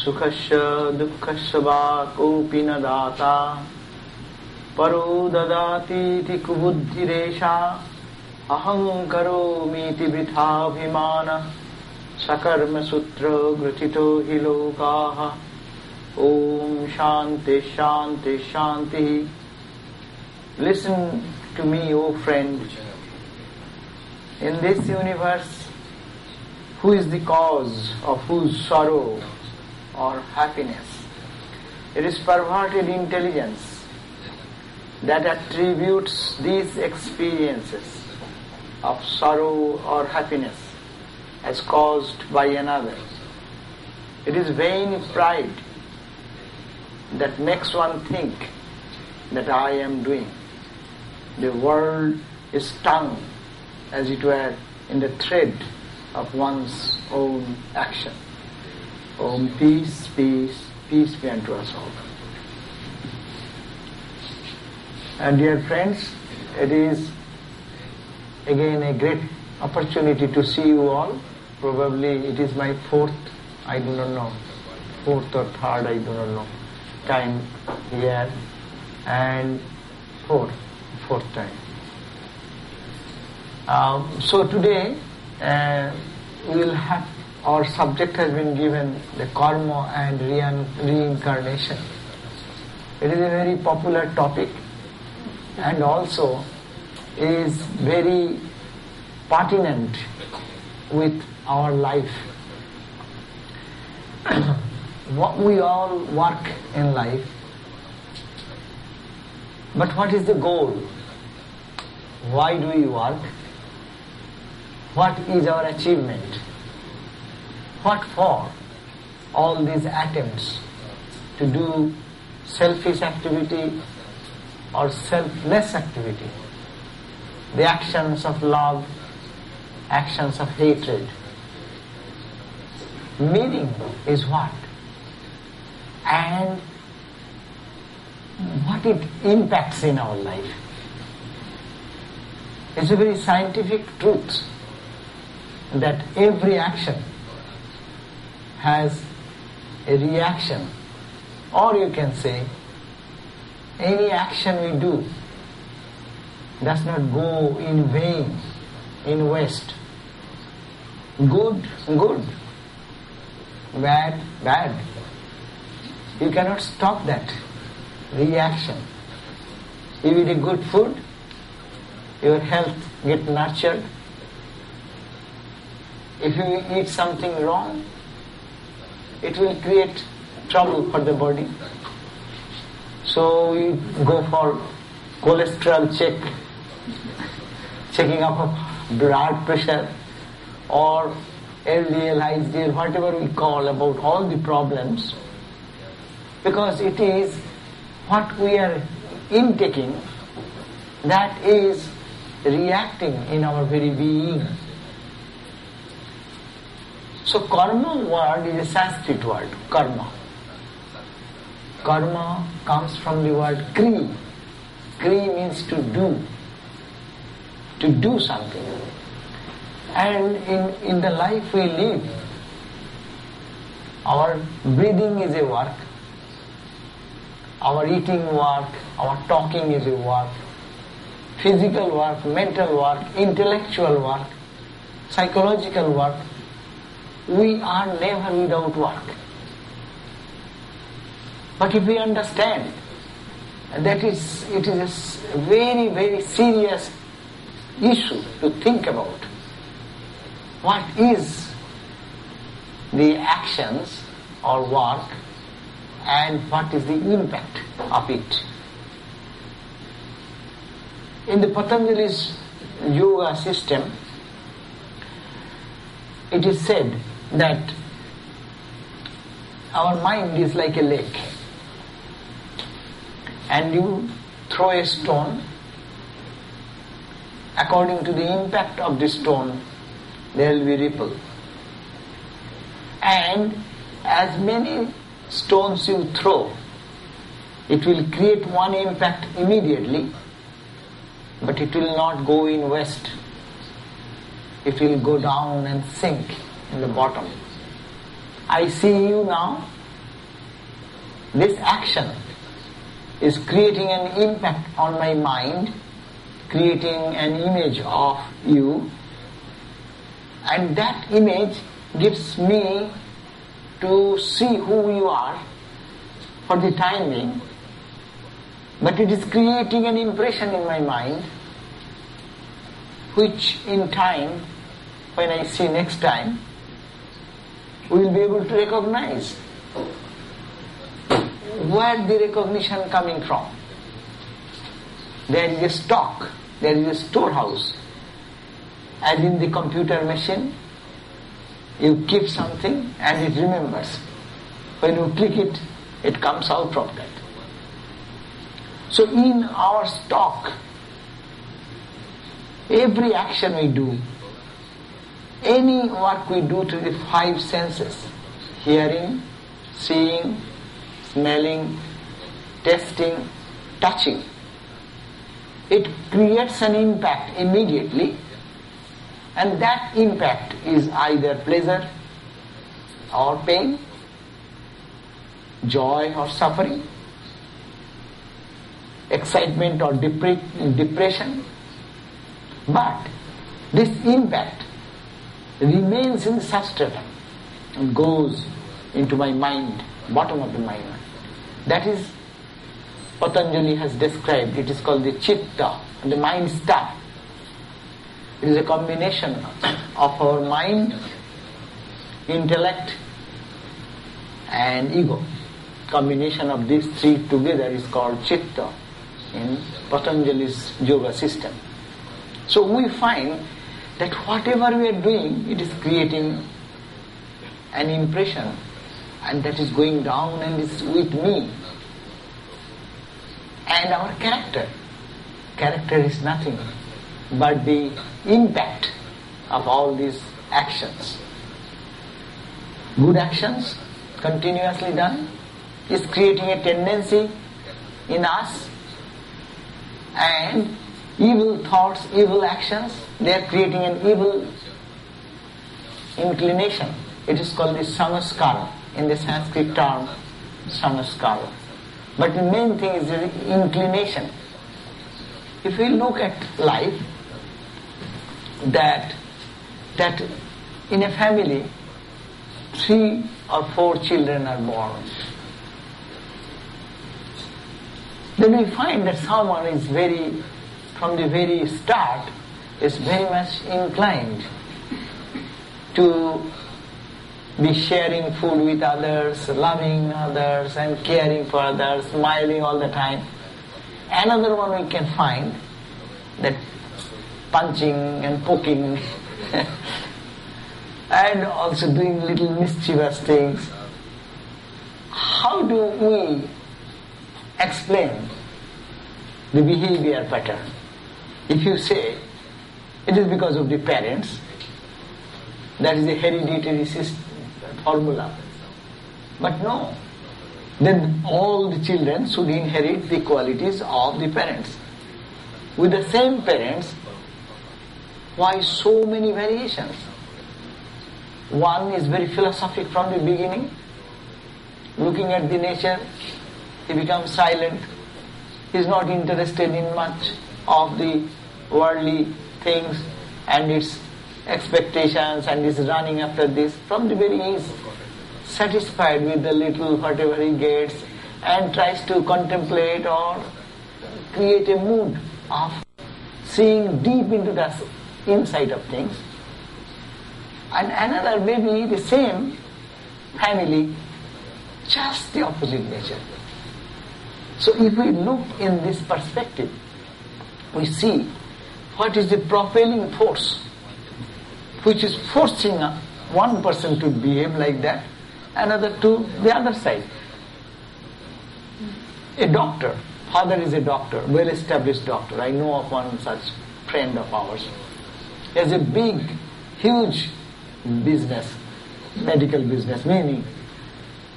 Sukhasya dukkhasya va kopi na data paro dadati iti kubuddhiresha aham karomi iti vrithabhimana sakarma sutra gratito hi lokaha om shanti shanti shanti. Listen to me, O friend. In this universe, who is the cause of whose sorrow or happiness? It is perverted intelligence that attributes these experiences of sorrow or happiness as caused by another. It is vain pride that makes one think that I am doing. The world is stung, as it were, in the thread of one's own action. Om, peace, peace, peace be unto us all. And dear friends, it is again a great opportunity to see you all. Probably it is my fourth, I do not know, fourth or third, I do not know, time here, and fourth time. So today we will have, our subject has been given, the karma and reincarnation. It is a very popular topic and also is very pertinent with our life. What we all work in life, but what is the goal? Why do we work? What is our achievement? What for? All these attempts to do selfish activity or selfless activity, the actions of love, actions of hatred. Meaning is what? And what it impacts in our life. It's a very scientific truth that every action has a reaction, or you can say any action we do does not go in vain, in waste. Good, good. Bad, bad. You cannot stop that reaction. You eat a good food, your health get nurtured. If you eat something wrong, it will create trouble for the body. So you go for cholesterol check, checking up of blood pressure, or LDL, HDL, whatever we call about all the problems, because it is what we are intaking that is reacting in our very being. So karma word is a Sanskrit word, karma. Karma comes from the word kri. Kri means to do something. And in the life we live, our breathing is a work, our eating work, our talking is a work, physical work, mental work, intellectual work, psychological work. We are never without work. But if we understand that it is a very, very serious issue to think about, what is the actions or work and what is the impact of it. In the Patanjali's yoga system, it is said that our mind is like a lake, and you throw a stone, according to the impact of the stone there will be ripple, and as many stones you throw, it will create one impact immediately, but it will not go in west. It will go down and sink in the bottom. I see you now, this action is creating an impact on my mind, creating an image of you, and that image gives me to see who you are for the time being, but it is creating an impression in my mind which in time, when I see next time, we will be able to recognize. Where the recognition coming from? There is a stock, there is a storehouse. As in the computer machine, you keep something and it remembers. When you click it, it comes out from that. So in our stock, every action we do, any work we do to the five senses, hearing, seeing, smelling, tasting, touching, it creates an impact immediately, and that impact is either pleasure or pain, joy or suffering, excitement or depression. But this impact remains in substratum and goes into my mind, bottom of the mind. That is, Patanjali has described, it is called the chitta, the mind stuff. It is a combination of our mind, intellect and ego. Combination of these three together is called chitta in Patanjali's yoga system. So we find that whatever we are doing, it is creating an impression, and that is going down and is with me. And our character is nothing but the impact of all these actions. Good actions, continuously done, is creating a tendency in us, and evil thoughts, evil actions, they are creating an evil inclination. It is called the samskara, in the Sanskrit term samskara. But the main thing is the inclination. If we look at life, that in a family 3 or 4 children are born, then we find that someone is from the very start, is very much inclined to be sharing food with others, loving others and caring for others, smiling all the time. Another one we can find that punching and poking and also doing little mischievous things. How do we explain the behavior pattern? If you say it is because of the parents, that is a hereditary formula. But no, then all the children should inherit the qualities of the parents. With the same parents, why so many variations? One is very philosophic from the beginning, looking at the nature, he becomes silent, he is not interested in much of the worldly things and its expectations, and is running after this. From the very he is satisfied with the little whatever he gets and tries to contemplate or create a mood of seeing deep into the inside of things. And another maybe the same family, just the opposite nature. So if we look in this perspective, we see what is the propelling force which is forcing one person to behave like that, another to the other side. A doctor, father is a doctor, well-established doctor. I know of one such friend of ours. He has a big, huge business, medical business, meaning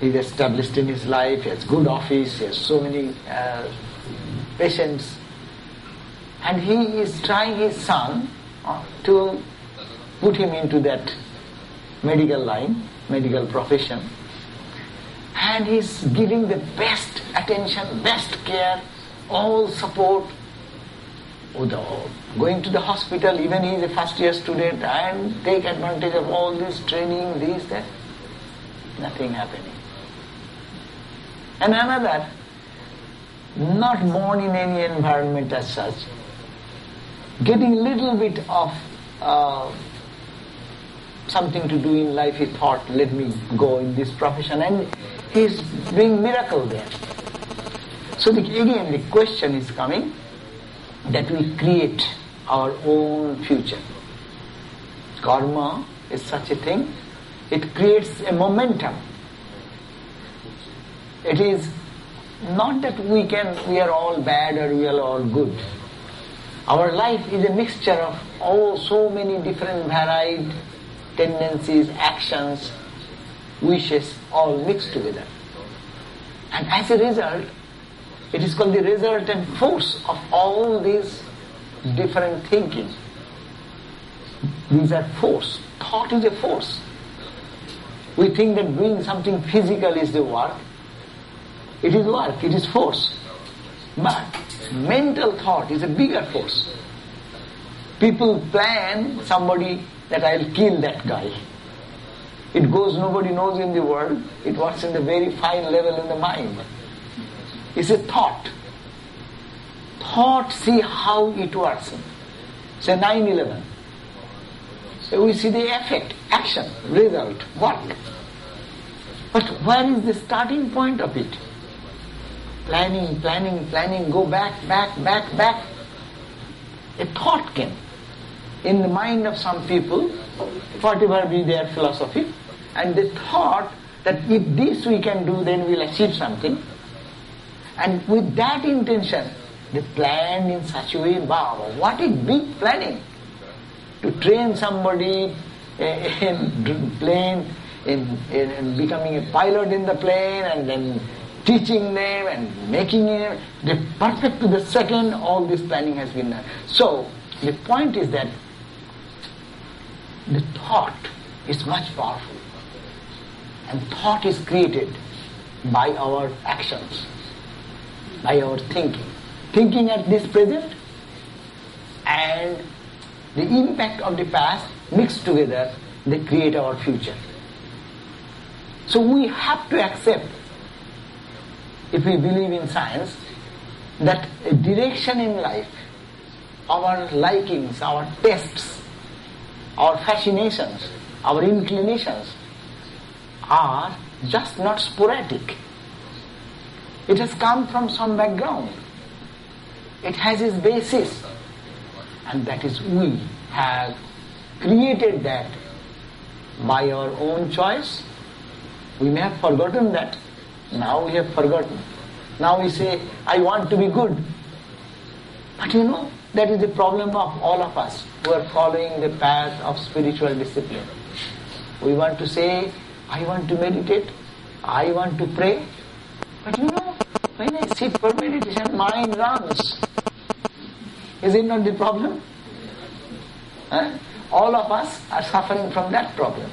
he is established in his life, he has good office, he has so many patients, and he is trying his son to put him into that medical line, medical profession. and he's giving the best attention, best care, all support. Going to the hospital, even he is a first year student, and take advantage of all this training, this, that. Nothing happening. And another, not born in any environment as such, getting little bit of something to do in life, he thought, let me go in this profession, and he's doing miracle there. So again the question is coming that we create our own future. Karma is such a thing, it creates a momentum. It is not that we are all bad or we are all good. Our life is a mixture of so many different varied tendencies, actions, wishes, all mixed together. And as a result, it is called the resultant force of all these different thinking. These are force. Thought is a force. We think that doing something physical is the work. It is work, it is force. But mental thought is a bigger force. People plan somebody that I'll kill that guy. It goes, nobody knows in the world. It works in the very fine level in the mind. It's a thought. Thought, see how it works. Say 9/11. So we see the effect, action, result, work. But where is the starting point of it? Planning, go back. A thought came in the mind of some people, whatever be their philosophy, and they thought that if this we can do, then we'll achieve something. And with that intention, they planned in such a way, wow, what a big planning! To train somebody in plane, in becoming a pilot in the plane, and then teaching them and making it the perfect to the second, all this planning has been done. So, the point is that the thought is much powerful. And thought is created by our actions, by our thinking. Thinking at this present and the impact of the past mixed together, they create our future. So we have to accept, if we believe in science, that a direction in life, our likings, our tastes, our fascinations, our inclinations are just not sporadic. It has come from some background. It has its basis. And that is, we have created that by our own choice. We may have forgotten that. Now we have forgotten. Now we say, I want to be good. But that is the problem of all of us who are following the path of spiritual discipline. We want to say, I want to meditate, I want to pray. But when I sit for meditation, mind runs. Is it not the problem? All of us are suffering from that problem.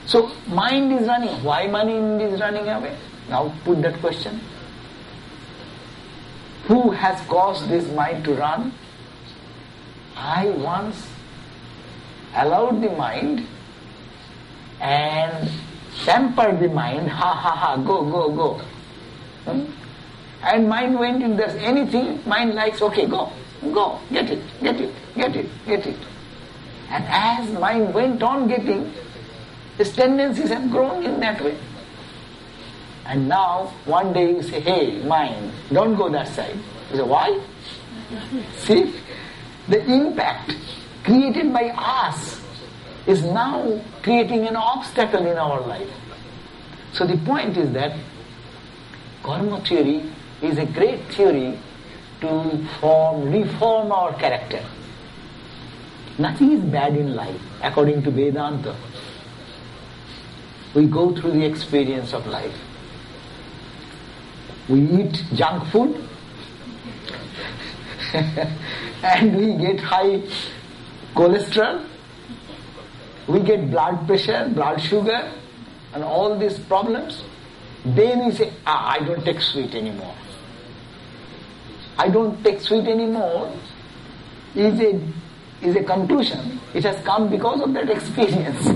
So mind is running. Why mind is running away? Now put that question. Who has caused this mind to run? I once allowed the mind and pampered the mind, go. And mind went, if there's anything, mind likes, okay, go, get it. And as mind went on getting, his tendencies have grown in that way. And now, one day you say, hey, mind, don't go that side. You say, why? See, the impact created by us is now creating an obstacle in our life. So the point is that karma theory is a great theory to reform our character. Nothing is bad in life, according to Vedanta. We go through the experience of life. We eat junk food and we get high cholesterol, we get blood pressure, blood sugar, and all these problems. Then we say, I don't take sweet anymore. I don't take sweet anymore is a conclusion. It has come because of that experience.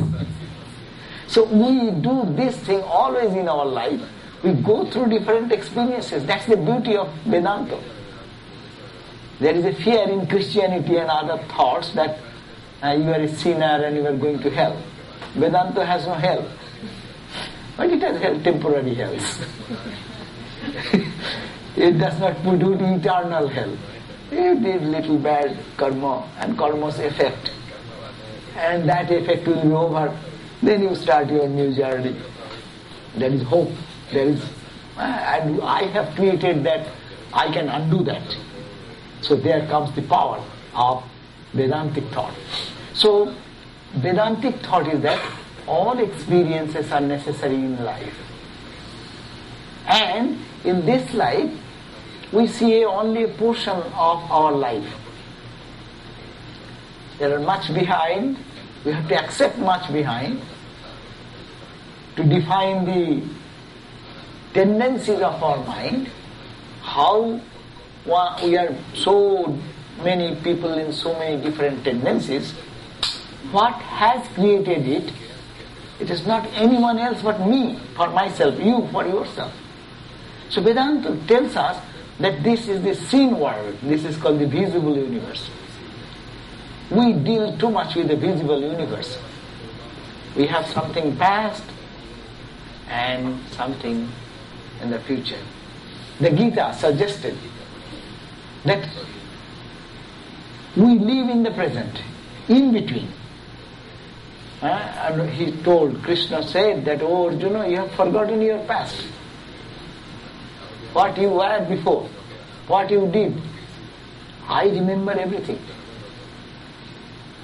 So we do this thing always in our life. We go through different experiences. That's the beauty of Vedanta. There is a fear in Christianity and other thoughts that you are a sinner and you are going to hell. Vedanta has no hell. But it has hell, temporary hells. It does not put you to eternal hell. You did little bad karma and karma's effect. And that effect will be over. Then you start your new journey. There is hope. And I have created that. I can undo that. So there comes the power of Vedantic thought. So Vedantic thought is that all experiences are necessary in life. And in this life, we see only a portion of our life. There are much behind. We have to accept much behind to define the tendencies of our mind, how we are so many people in so many different tendencies. What has created it? It is not anyone else but me, for myself, you for yourself. So Vedanta tells us that this is the seen world. This is called the visible universe. We deal too much with the visible universe. We have something past and something in the future. The Gita suggested that we live in the present, in between. And he told, Krishna said that, oh Arjuna, you have forgotten your past. What you were before, what you did. I remember everything.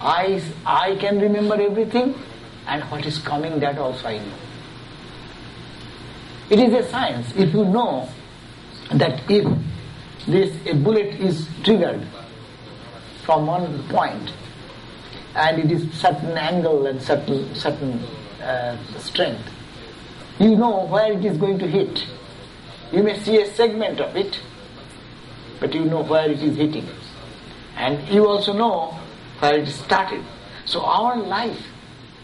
I can remember everything, and what is coming, that also I know. It is a science. If you know that if a bullet is triggered from one point, and it is certain angle and certain strength, you know where it is going to hit. You may see a segment of it, but you know where it is hitting. And you also know where it started. So our life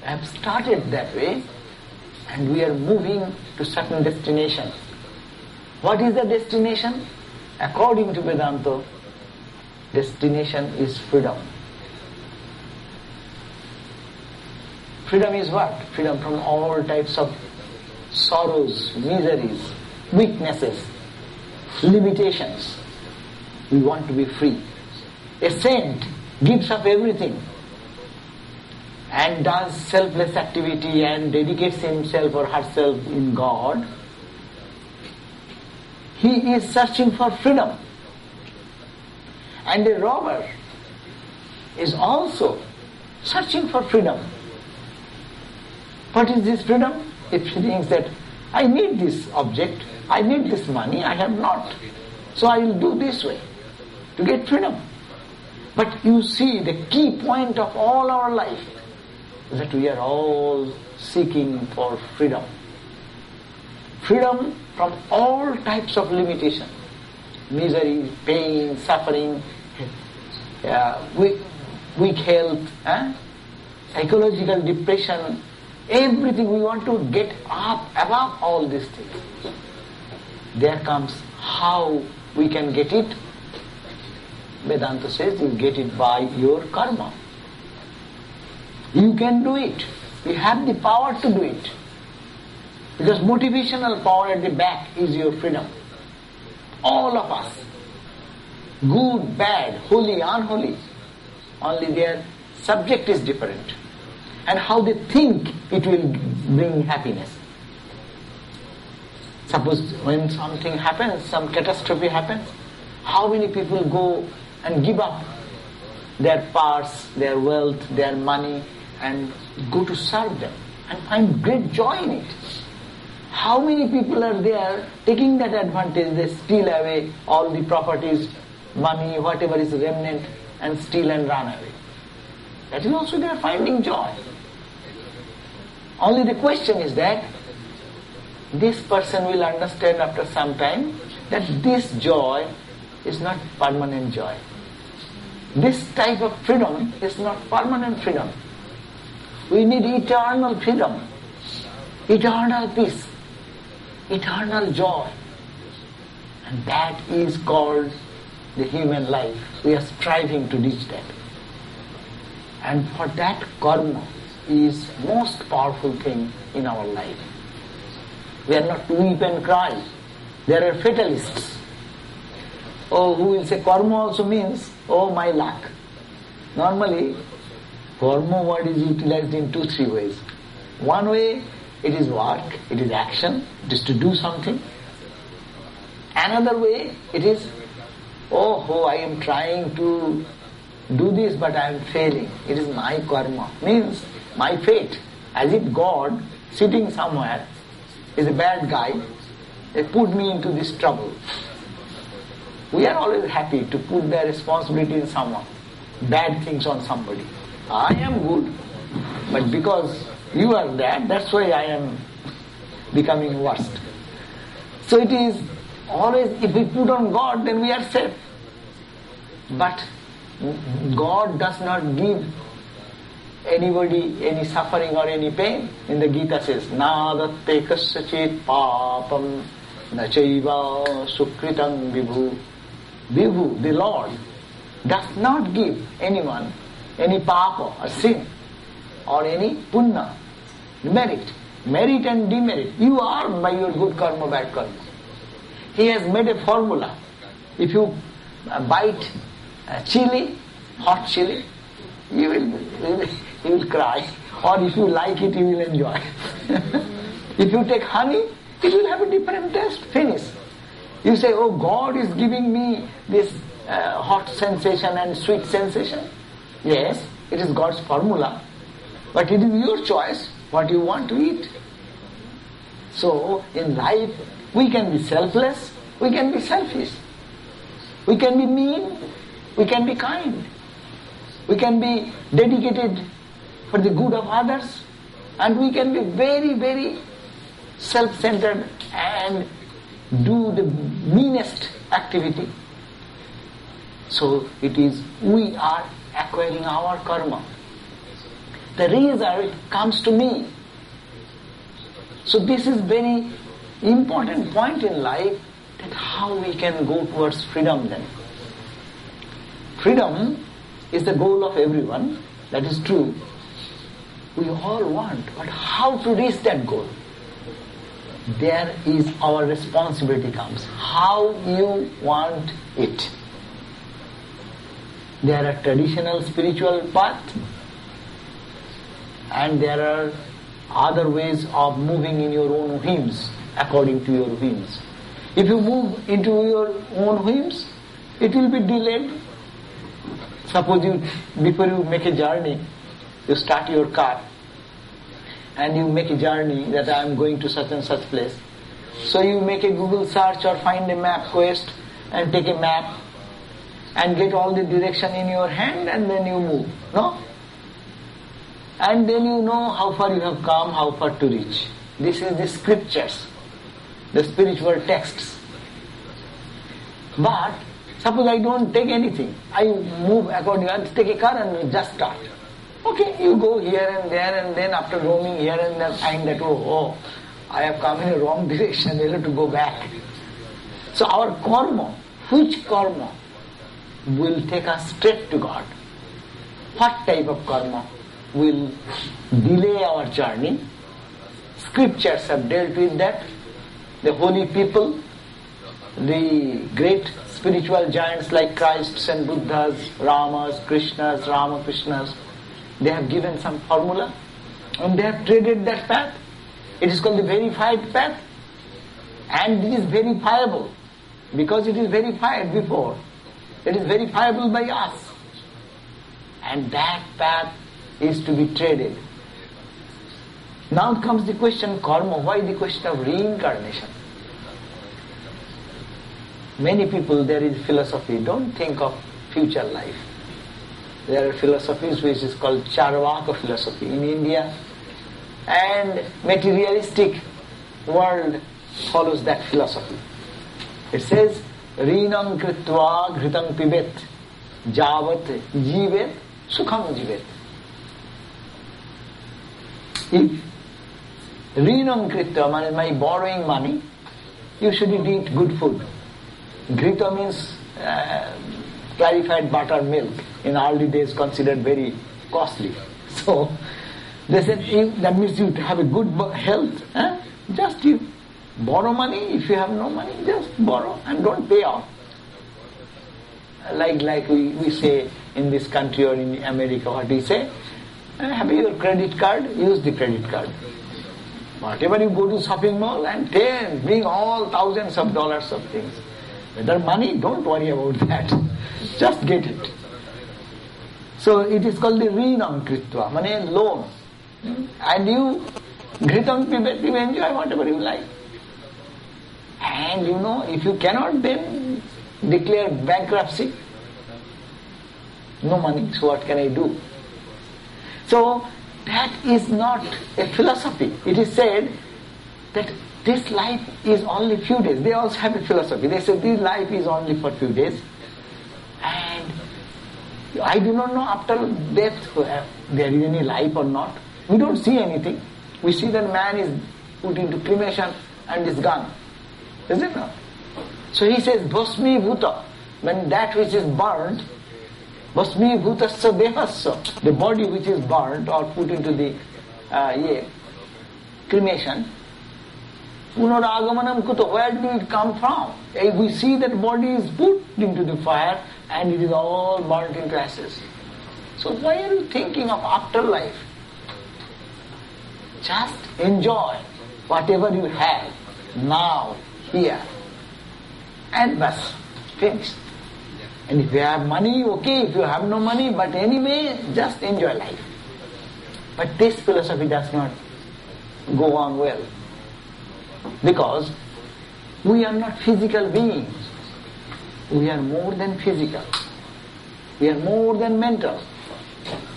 has started that way, and we are moving to certain destination. What is the destination? According to Vedanta, destination is freedom. Freedom is what? Freedom from all types of sorrows, miseries, weaknesses, limitations. We want to be free. A saint gives up everything and does selfless activity and dedicates himself or herself in God. He is searching for freedom. And a robber is also searching for freedom. What is this freedom? If he thinks that I need this object, I need this money, I have not. So I will do this way to get freedom. But you see, the key point of all our life is that we are all seeking for freedom. Freedom from all types of limitation. Misery, pain, suffering, weak health, psychological depression, everything. We want to get up above all these things. There comes how we can get it. Vedanta says you get it by your karma. You can do it. You have the power to do it. Because motivational power at the back is your freedom. All of us. Good, bad, holy, unholy. Only their subject is different. And how they think it will bring happiness. Suppose when something happens, some catastrophe happens, how many people go and give up their purse, their wealth, their money, and go to serve them and find great joy in it. How many people are there taking that advantage? They steal away all the properties, money, whatever is remnant, and steal and run away. That is also they are finding joy. Only the question is that this person will understand after some time that this joy is not permanent joy. This type of freedom is not permanent freedom. We need eternal freedom, eternal peace, eternal joy. And that is called the human life. We are striving to reach that. And for that, karma is most powerful thing in our life. We are not to weep and cry. There are fatalists. Oh, who will say karma also means, oh, my luck. Normally, karma word is utilized in 2-3 ways. One way, it is work, it is action, it is to do something. Another way, it is, oh, I am trying to do this but I am failing. It is my karma. Means my fate. As if God sitting somewhere is a bad guy. They put me into this trouble. We are always happy to put their responsibility in someone. Bad things on somebody. I am good, but because you are bad, that's why I am becoming worst. So it is always, if we put on God, then we are safe. But God does not give anybody any suffering or any pain. In the Gita says, Nadatte kasyachit papam nachaiva sukritam vibhu. Vibhu, the Lord, does not give anyone any papa or sin or any punna, merit and demerit. You are by your good karma, bad karma. He has made a formula. If you bite chili, hot chili, you will cry. Or if you like it, you will enjoy. If you take honey, it will have a different taste. Finish. You say, oh, God is giving me this hot sensation and sweet sensation. Yes, it is God's formula. But it is your choice what you want to eat. So, in life, we can be selfless, we can be selfish. We can be mean, we can be kind. We can be dedicated for the good of others. And we can be very, very self-centered and do the meanest activity. So it is, we are acquiring our karma. The result comes to me. So this is very important point in life, that how we can go towards freedom then. Freedom is the goal of everyone, that is true. We all want, but how to reach that goal? There is our responsibility comes. How you want it. There are traditional spiritual paths, and there are other ways of moving in your own whims, according to your whims. If you move into your own whims, it will be delayed. Suppose before you make a journey, you start your car, and you make a journey that I am going to such and such place. So you make a Google search or find a map quest and take a map and get all the direction in your hand, and then you move. No? And then you know how far you have come, how far to reach. This is the scriptures, the spiritual texts. But suppose I don't take anything. I move according, I take a car and just start. Okay, you go here and there, and then after roaming here and there, find that, oh, I have come in a wrong direction, I have to go back. So our karma, which karma will take us straight to God? What type of karma will delay our journey? Scriptures have dealt with that. The holy people, the great spiritual giants like Christs and Buddhas, Ramas, Krishnas, Ramakrishnas, they have given some formula and they have treaded that path. It is called the verified path, and it is verifiable because it is verified before. It is verifiable by us, and that path is to be treaded. Now comes the question, karma. Why the question of reincarnation? Many people, there is philosophy, don't think of future life. There are philosophies which is called Charvaka philosophy in India, and materialistic world follows that philosophy. It says, Reenam kritva ghritam pibet javat jivet sukham jivet. If Reenam kritva, my borrowing money, you should eat good food. Ghrita means clarified butter milk, in early days considered very costly. So they said, that means you have a good health. Just you borrow money. If you have no money, just borrow and don't pay off. Like we say in this country or in America, what we say, have your credit card, use the credit card. Whatever you go to shopping mall and bring all thousands of dollars of things. Whether money, don't worry about that. Just get it. So it is called the Reenam kritva, loan. And you Ghritam pibet, you enjoy whatever you like. And if you cannot, then declare bankruptcy. No money, so what can I do? So that is not a philosophy. It is said that this life is only few days. They also have a philosophy. They say this life is only for few days. And I do not know after death there is any life or not. We don't see anything. We see that man is put into cremation and is gone. Is it not? So he says, Bhasmi bhuta, when that which is burnt, Bhasmi bhutasya dehasya, the body which is burnt or put into the cremation, punaragamanam kuto, where do it come from? We see that body is put into the fire and it is all burnt into ashes. So why are you thinking of afterlife? Just enjoy whatever you have now, here. And bas, finish. And if you have money, okay. If you have no money, but anyway, just enjoy life. But this philosophy does not go on well. Because we are not physical beings. We are more than physical. We are more than mental.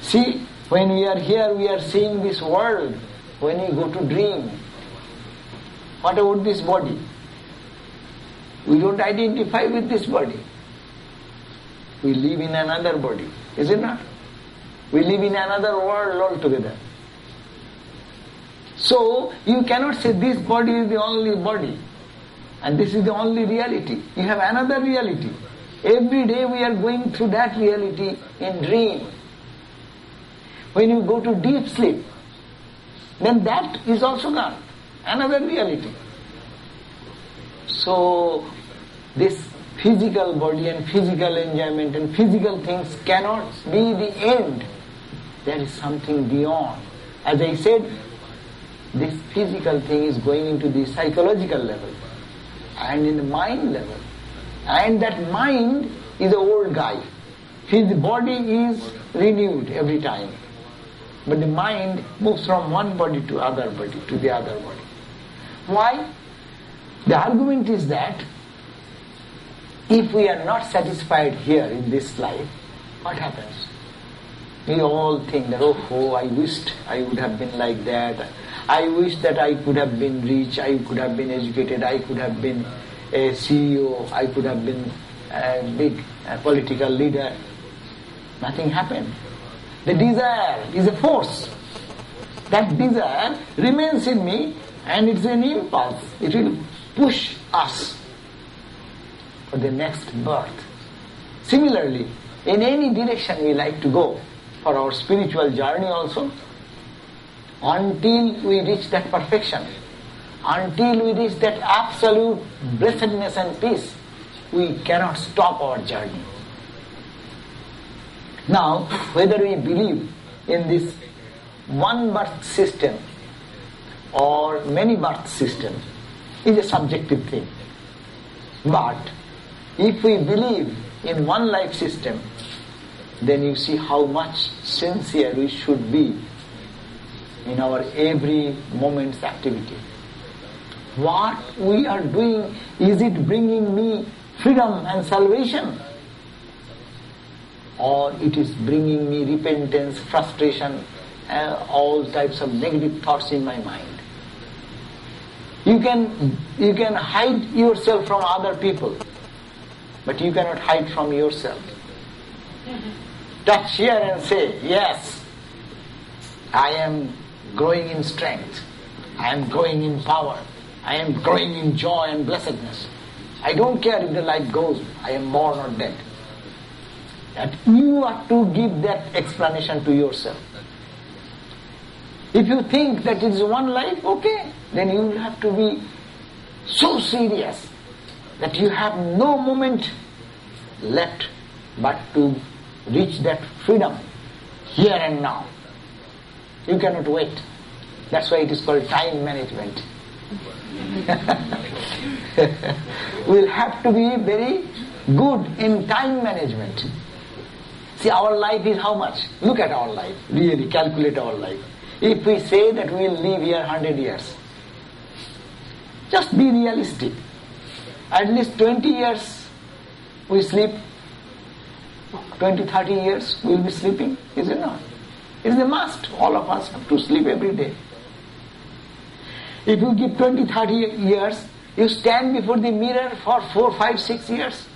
See, when we are here, we are seeing this world. When we go to dream, what about this body? We don't identify with this body. We live in another body, is it not? We live in another world altogether. So, you cannot say this body is the only body and this is the only reality. You have another reality. Every day we are going through that reality in dream. When you go to deep sleep, then that is also gone. Another reality. So, this physical body and physical enjoyment and physical things cannot be the end. There is something beyond. As I said, this physical thing is going into the psychological level and in the mind level. And that mind is an old guy. His body is renewed every time. But the mind moves from one body to other body, to the other body. Why? The argument is that if we are not satisfied here in this life, what happens? We all think that, I wished I would have been like that. I wish that I could have been rich, I could have been educated, I could have been a CEO, I could have been a big political leader. Nothing happened. The desire is a force. That desire remains in me and it's an impulse. It will push us for the next birth. Similarly, in any direction we like to go, for our spiritual journey also, until we reach that perfection, until we reach that absolute blessedness and peace, we cannot stop our journey. Now, whether we believe in this one birth system or many birth systems is a subjective thing. But if we believe in one life system, then you see how much sincere we should be in our every moment's activity. What we are doing, is it bringing me freedom and salvation? Or it is bringing me repentance, frustration, all types of negative thoughts in my mind? You can hide yourself from other people, but you cannot hide from yourself. Touch here and say, yes, I am growing in strength, I am growing in power, I am growing in joy and blessedness. I don't care if the life goes, I am born or dead. And you have to give that explanation to yourself. If you think that it is one life, okay, then you will have to be so serious that you have no moment left but to reach that freedom here and now. You cannot wait. That's why it is called time management. We'll have to be very good in time management. See, our life is how much? Look at our life. Really calculate our life. If we say that we will live here 100 years, just be realistic. At least 20 years we sleep. 20, 30 years we will be sleeping. Is it not? It is a must. All of us have to sleep every day. If you give 20, 30 years, you stand before the mirror for 4, 5, 6 years.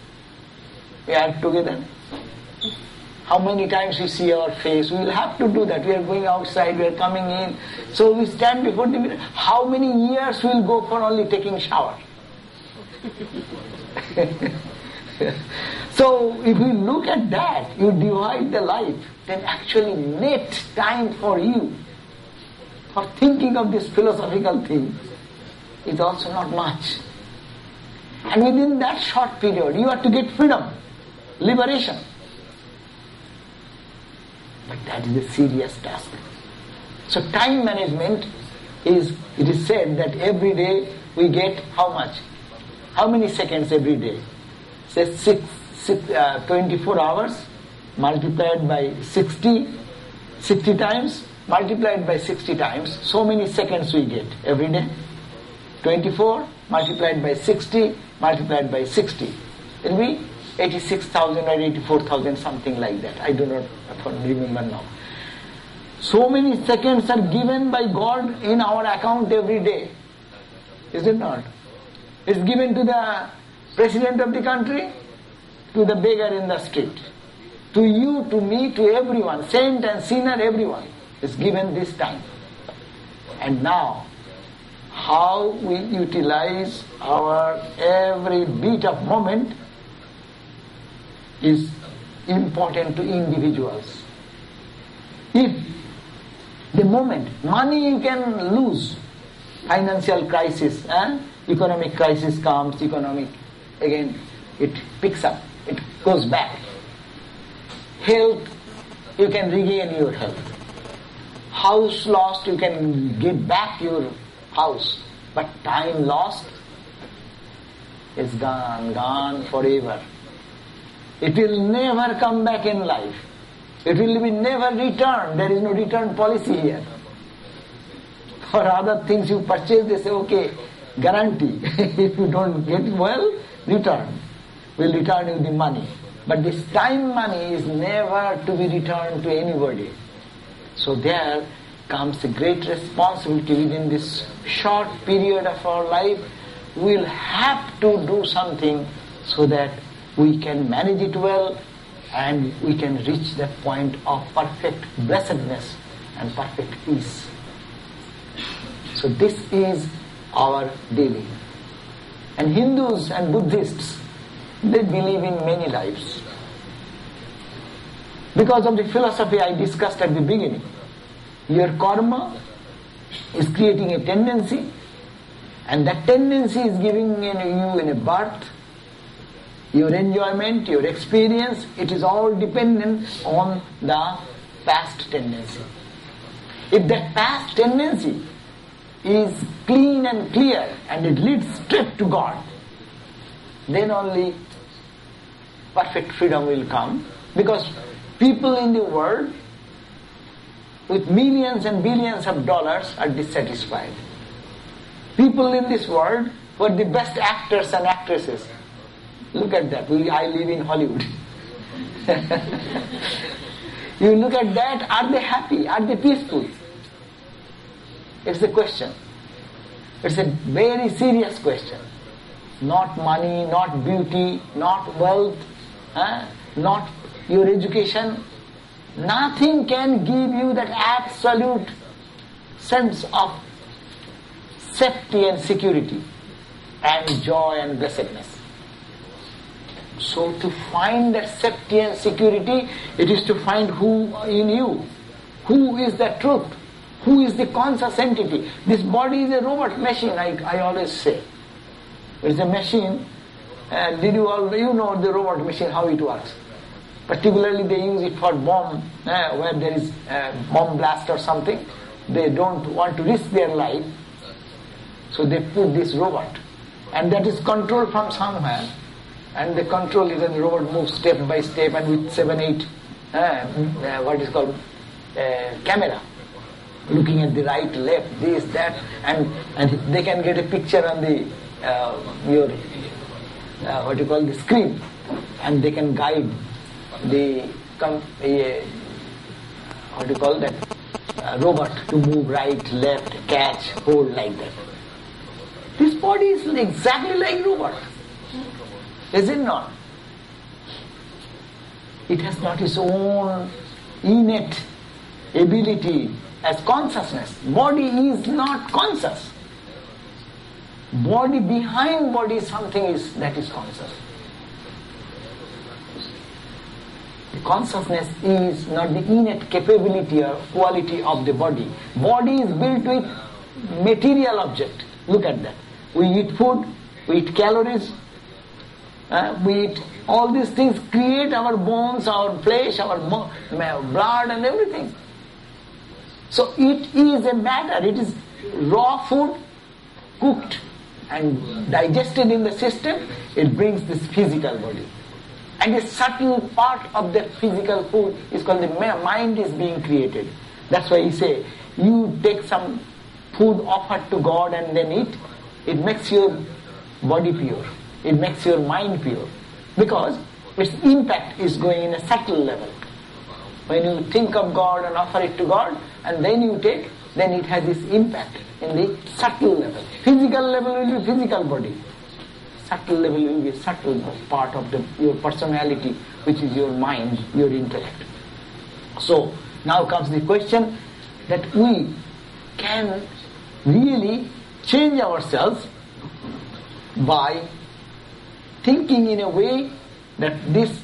We are together. How many times we see our face? We will have to do that. We are going outside, we are coming in. So we stand before the mirror. How many years we will go for only taking shower? So if you look at that, you divide the life, then actually net time for you, for thinking of this philosophical thing, is also not much. And within that short period, you have to get freedom, liberation. But that is a serious task. So time management is, it is said that every day we get how much? How many seconds every day? Say 24 hours multiplied by 60 times, multiplied by 60 times, so many seconds we get every day. 24 multiplied by 60 multiplied by 60. It will be 86,000 or 84,000, something like that. I do not remember now. So many seconds are given by God in our account every day. Is it not? It's given to the president of the country, to the beggar in the street, to you, to me, to everyone, saint and sinner, everyone is given this time. And now, how we utilize our every beat of moment is important to individuals. If the moment, money you can lose, financial crisis, economic crisis comes, again it picks up, it goes back. Health, you can regain your health. House lost, you can get back your house. But time lost is gone forever. It will never come back in life. It will be never returned. There is no return policy here. For other things you purchase, they say, okay, guarantee. If you don't get well, return. We'll return you the money. But this time money is never to be returned to anybody. So there comes a great responsibility within this short period of our life. We'll have to do something so that we can manage it well and we can reach that point of perfect blessedness and perfect peace. So this is our daily. And Hindus and Buddhists, they believe in many lives. Because of the philosophy I discussed at the beginning, your karma is creating a tendency, and that tendency is giving you in a birth, your enjoyment, your experience, it is all dependent on the past tendency. If that past tendency is clean and clear and it leads straight to God, then only perfect freedom will come. Because people in the world with millions and billions of dollars are dissatisfied. People in this world who are the best actors and actresses, look at that. I live in Hollywood. You look at that, are they happy? Are they peaceful? It's the question. It's a very serious question. Not money, not beauty, not wealth, not your education. Nothing can give you that absolute sense of safety and security and joy and blessedness. So to find that safety and security, it is to find who in you, who is the truth, who is the conscious entity. This body is a robot machine, I always say. It's a machine. You know the robot machine, how it works. Particularly they use it for bomb, where there is a bomb blast or something. They don't want to risk their life, so they put this robot. And that is controlled from somewhere. And they control it, and the robot moves step by step, and with 7, 8, camera, looking at the right, left, this, that, and they can get a picture on the the screen, and they can guide the robot to move right, left, catch, hold, like that. This body is exactly like robot. Is it not? It has not its own innate ability as consciousness. Body is not conscious. Body behind body is something that is conscious. The consciousness is not the innate capability or quality of the body. Body is built with material object. Look at that. We eat food, we eat calories, we eat all these things, create our bones, our flesh, our blood and everything. So it is a matter, it is raw food, cooked and digested in the system, it brings this physical body. And a subtle part of that physical food is called the mind is being created. That's why he say, you take some food offered to God and then eat, it makes your body pure. It makes your mind pure. Because its impact is going in a subtle level. When you think of God and offer it to God, and then you take, then it has this impact in the subtle level. Physical level will be physical body. Subtle level will be subtle part of your personality, which is your mind, your intellect. So, now comes the question that we can really change ourselves by thinking in a way that this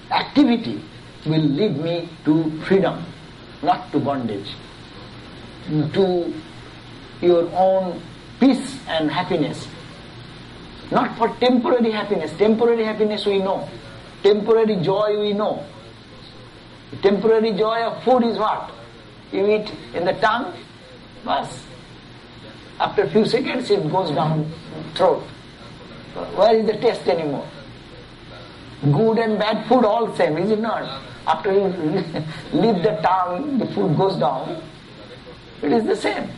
activity will lead me to freedom, not to bondage, to your own peace and happiness. Not for temporary happiness. Temporary happiness we know. Temporary joy we know. The temporary joy of food is what? You eat in the tongue, bas. After a few seconds it goes down throat. Where is the taste anymore? Good and bad food all same, is it not? After you leave the tongue, the food goes down. It is the same.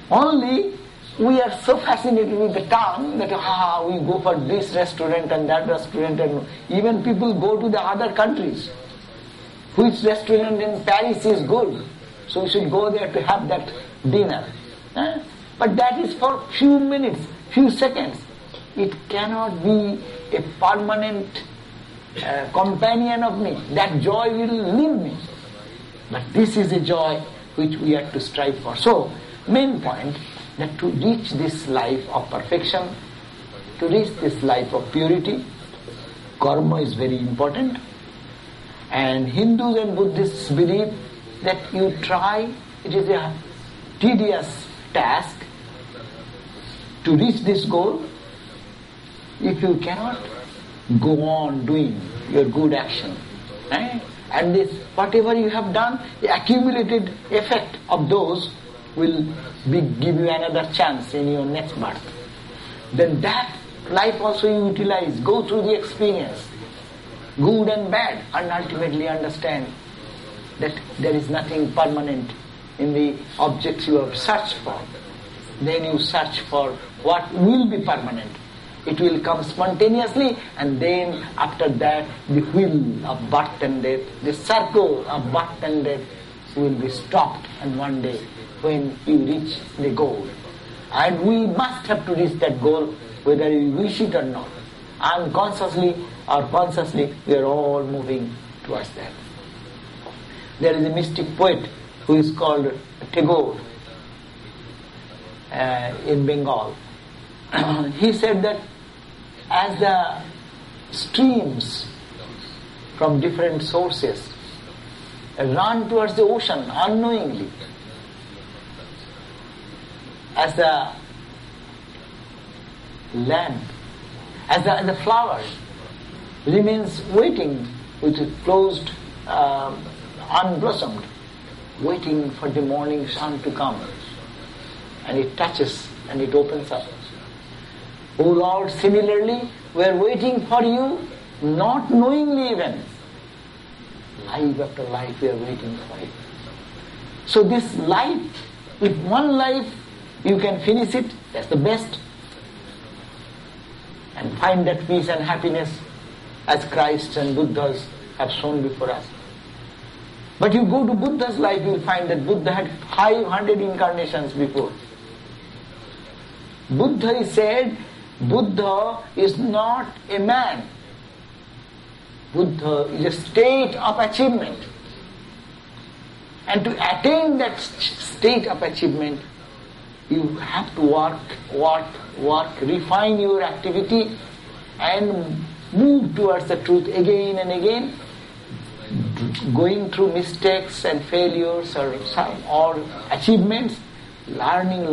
Only we are so fascinated with the tongue that we go for this restaurant and that restaurant, and even people go to the other countries. Which restaurant in Paris is good? So we should go there to have that dinner. But that is for few minutes, few seconds. It cannot be a permanent companion of me. That joy will leave me. But this is a joy which we have to strive for. So, main point, that to reach this life of perfection, to reach this life of purity, karma is very important. And Hindus and Buddhists believe that you try, it is a tedious task to reach this goal. If you cannot go on doing your good action, and this whatever you have done, the accumulated effect of those will give you another chance in your next birth. Then that life also you utilize, go through the experience, good and bad, and ultimately understand that there is nothing permanent in the objects you have searched for. Then you search for what will be permanent. It will come spontaneously, and then after that the wheel of birth and death, the circle of birth and death will be stopped, and one day when you reach the goal, And we must have to reach that goal whether we wish it or not. Unconsciously or consciously, we are all moving towards that. There is a mystic poet who is called Tagore in Bengal. He said that as the streams from different sources run towards the ocean unknowingly, as the lamp, as the flower remains waiting with closed, unblossomed, waiting for the morning sun to come, and it touches and it opens up. O Lord, similarly, we are waiting for you, not knowingly even. Life after life we are waiting for it. So this life, if one life you can finish it, that's the best. And find that peace and happiness as Christ and Buddhas have shown before us. But you go to Buddha's life, you will find that Buddha had 500 incarnations before. Buddha is said, Buddha is not a man. Buddha is a state of achievement. And to attain that state of achievement, you have to work, refine your activity and move towards the truth again and again, going through mistakes and failures or achievements, learning.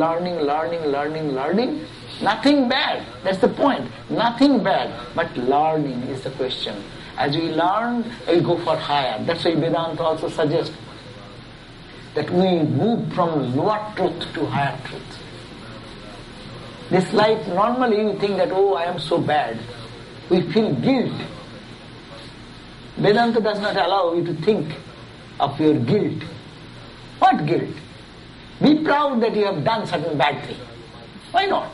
Nothing bad, that's the point. Nothing bad, but learning is the question. As we learn, we go for higher. That's why Vedanta also suggests that we move from lower truth to higher truth. This life, normally we think that, I am so bad. We feel guilt. Vedanta does not allow you to think of your guilt. What guilt? Be proud that you have done certain bad thing. Why not?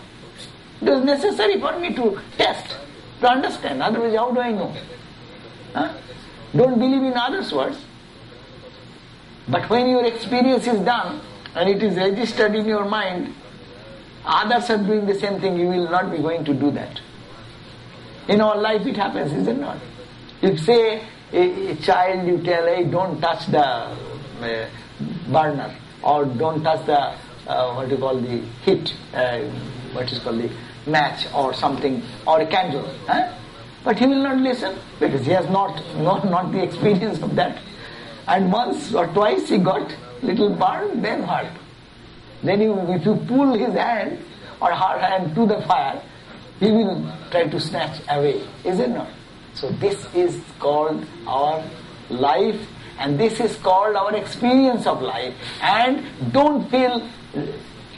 It is necessary for me to test, to understand. Otherwise, how do I know? Don't believe in others' words. But when your experience is done and it is registered in your mind, others are doing the same thing, you will not be going to do that. In our life it happens, is it not? If say a child, you tell, hey, don't touch the burner, or don't touch the the match or something, or a candle. But he will not listen because he has not the experience of that. And once or twice he got little burn, then what? Then if you pull his hand or her hand to the fire, he will try to snatch away. Is it not? So this is called our life, and this is called our experience of life. And don't feel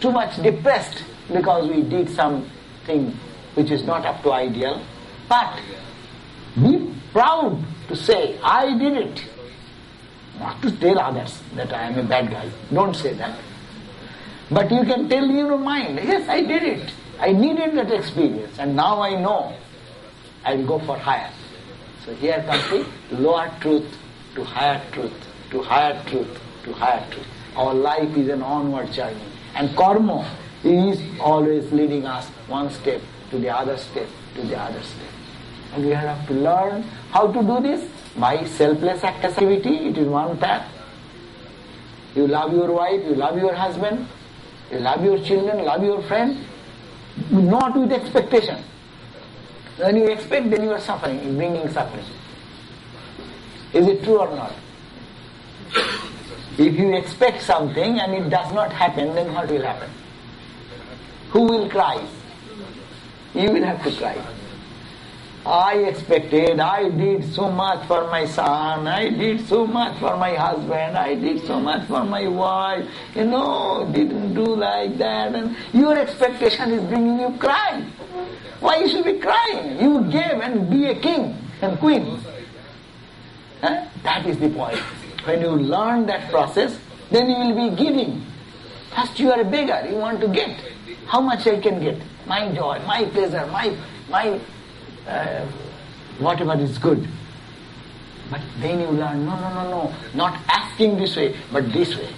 too much depressed because we did something which is not up to ideal. But be proud to say, I did it. Not to tell others that I am a bad guy. Don't say that. But you can tell in your mind, yes, I did it. I needed that experience, and now I know I will go for higher. So here comes the lower truth to higher truth, to higher truth, to higher truth. Our life is an onward journey, and karma is always leading us one step to the other step, to the other step. And we have to learn how to do this by selfless activity. It is one path. You love your wife, you love your husband, you love your children, love your friend, not with expectation. When you expect, then you are suffering, bringing suffering. Is it true or not? If you expect something and it does not happen, then what will happen? Who will cry? You will have to cry. I expected, I did so much for my son, I did so much for my husband, I did so much for my wife, didn't do like that, and your expectation is bringing you crying. Why you should be crying? You gave and be a king and queen. That is the point. When you learn that process, then you will be giving. First you are a beggar, you want to get. How much I can get? My joy, my pleasure, my whatever is good. But then you learn, no, not asking this way, but this way.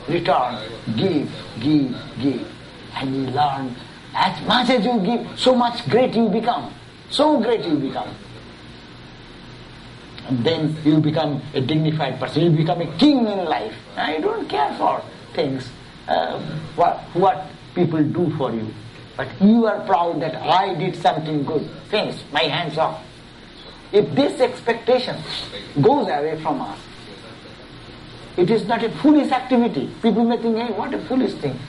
Return, give. And we learn, as much as you give, so much great you become. So great you become. And then you become a dignified person. You become a king in life. You don't care for things, what people do for you. But you are proud that I did something good. Finish, my hands off. If this expectation goes away from us, it is not a foolish activity. People may think, hey, what a foolish thing.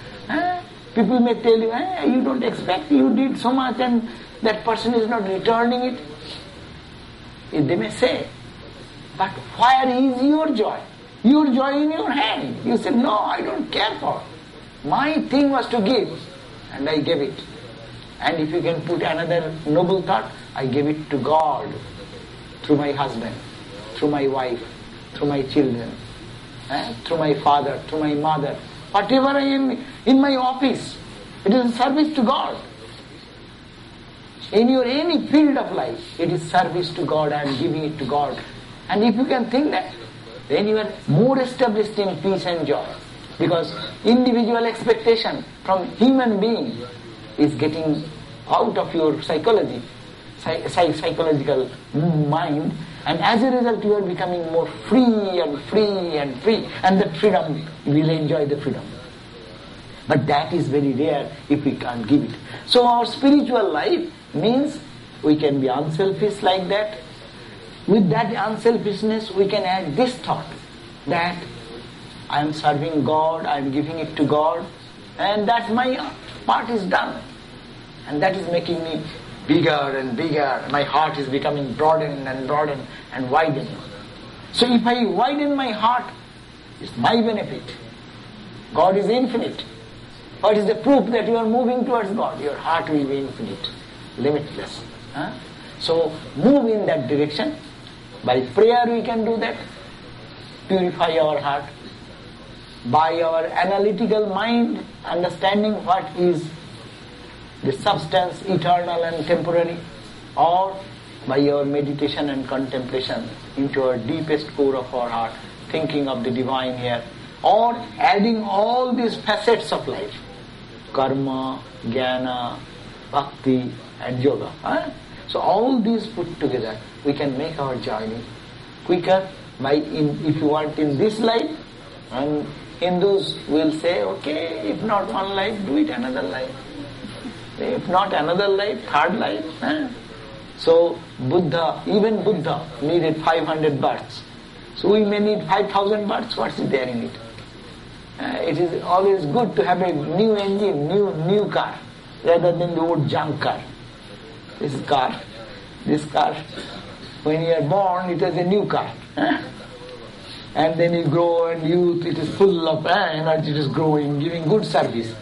People may tell you, you don't expect, you did so much and that person is not returning it. They may say, but where is your joy? Your joy in your hand. You say, no, I don't care for. My thing was to give, and I gave it. And if you can put another noble thought, I gave it to God, through my husband, through my wife, through my children, through my father, through my mother. Whatever I am in my office, it is service to God. In your any field of life, it is service to God. I am giving it to God. And if you can think that, then you are more established in peace and joy. Because individual expectation from human being is getting out of your psychology, psychological mind, and as a result you are becoming more free and free and free, and that freedom, you will enjoy the freedom. But that is very rare if we can't give it. So our spiritual life means we can be unselfish like that. With that unselfishness we can add this thought, that I am serving God, I am giving it to God, and that my part is done. And that is making me bigger and bigger. My heart is becoming broadened and broadened and widening. So if I widen my heart, it's my benefit. God is infinite. What is the proof that you are moving towards God? Your heart will be infinite, limitless. So move in that direction. By prayer we can do that. Purify our heart. By our analytical mind, understanding what is the substance, eternal and temporary, or by our meditation and contemplation into our deepest core of our heart, thinking of the divine here, or adding all these facets of life, karma, jnana, bhakti and yoga. So all these put together, we can make our journey quicker if you want in this life. And Hindus will say, okay, if not one life, do it another life. If not another life, third life. So even Buddha needed 500 births. So we may need 5,000 births. What's there in it? It is always good to have a new engine, new car, rather than the old junk car. This car, when you are born, it is a new car. And then you grow and youth, it is full of energy, it is growing, giving good service.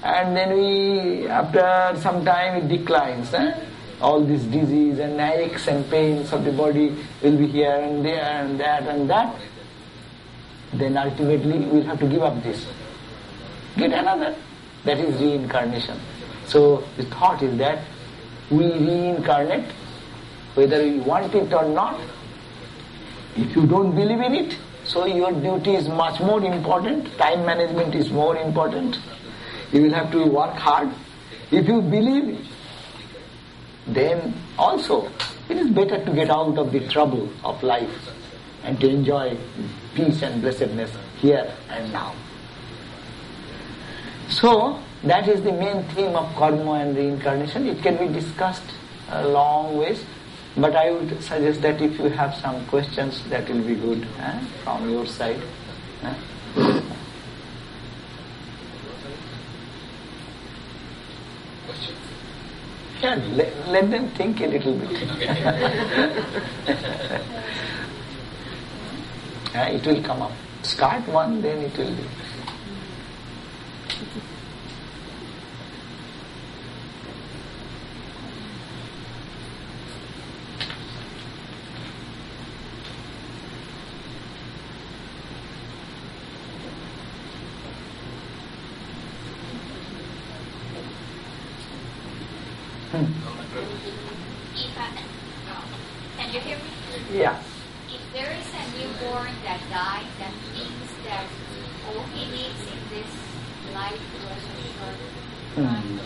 And then after some time it declines. All this disease and aches and pains of the body will be here and there and that and that. Then ultimately we'll have to give up this. Get another. That is reincarnation. So the thought is that we reincarnate, whether you want it or not. If you don't believe in it, so your duty is much more important. Time management is more important. You will have to work hard. If you believe, then also it is better to get out of the trouble of life and to enjoy peace and blessedness here and now. So that is the main theme of karma and reincarnation. It can be discussed a long ways, but I would suggest that if you have some questions, that will be good from your side. Yeah, let them think a little bit. It will come up. Start one, then it will be. Can you hear me? Yeah. If there is a newborn that died, that means that all he needs in this life was a short time.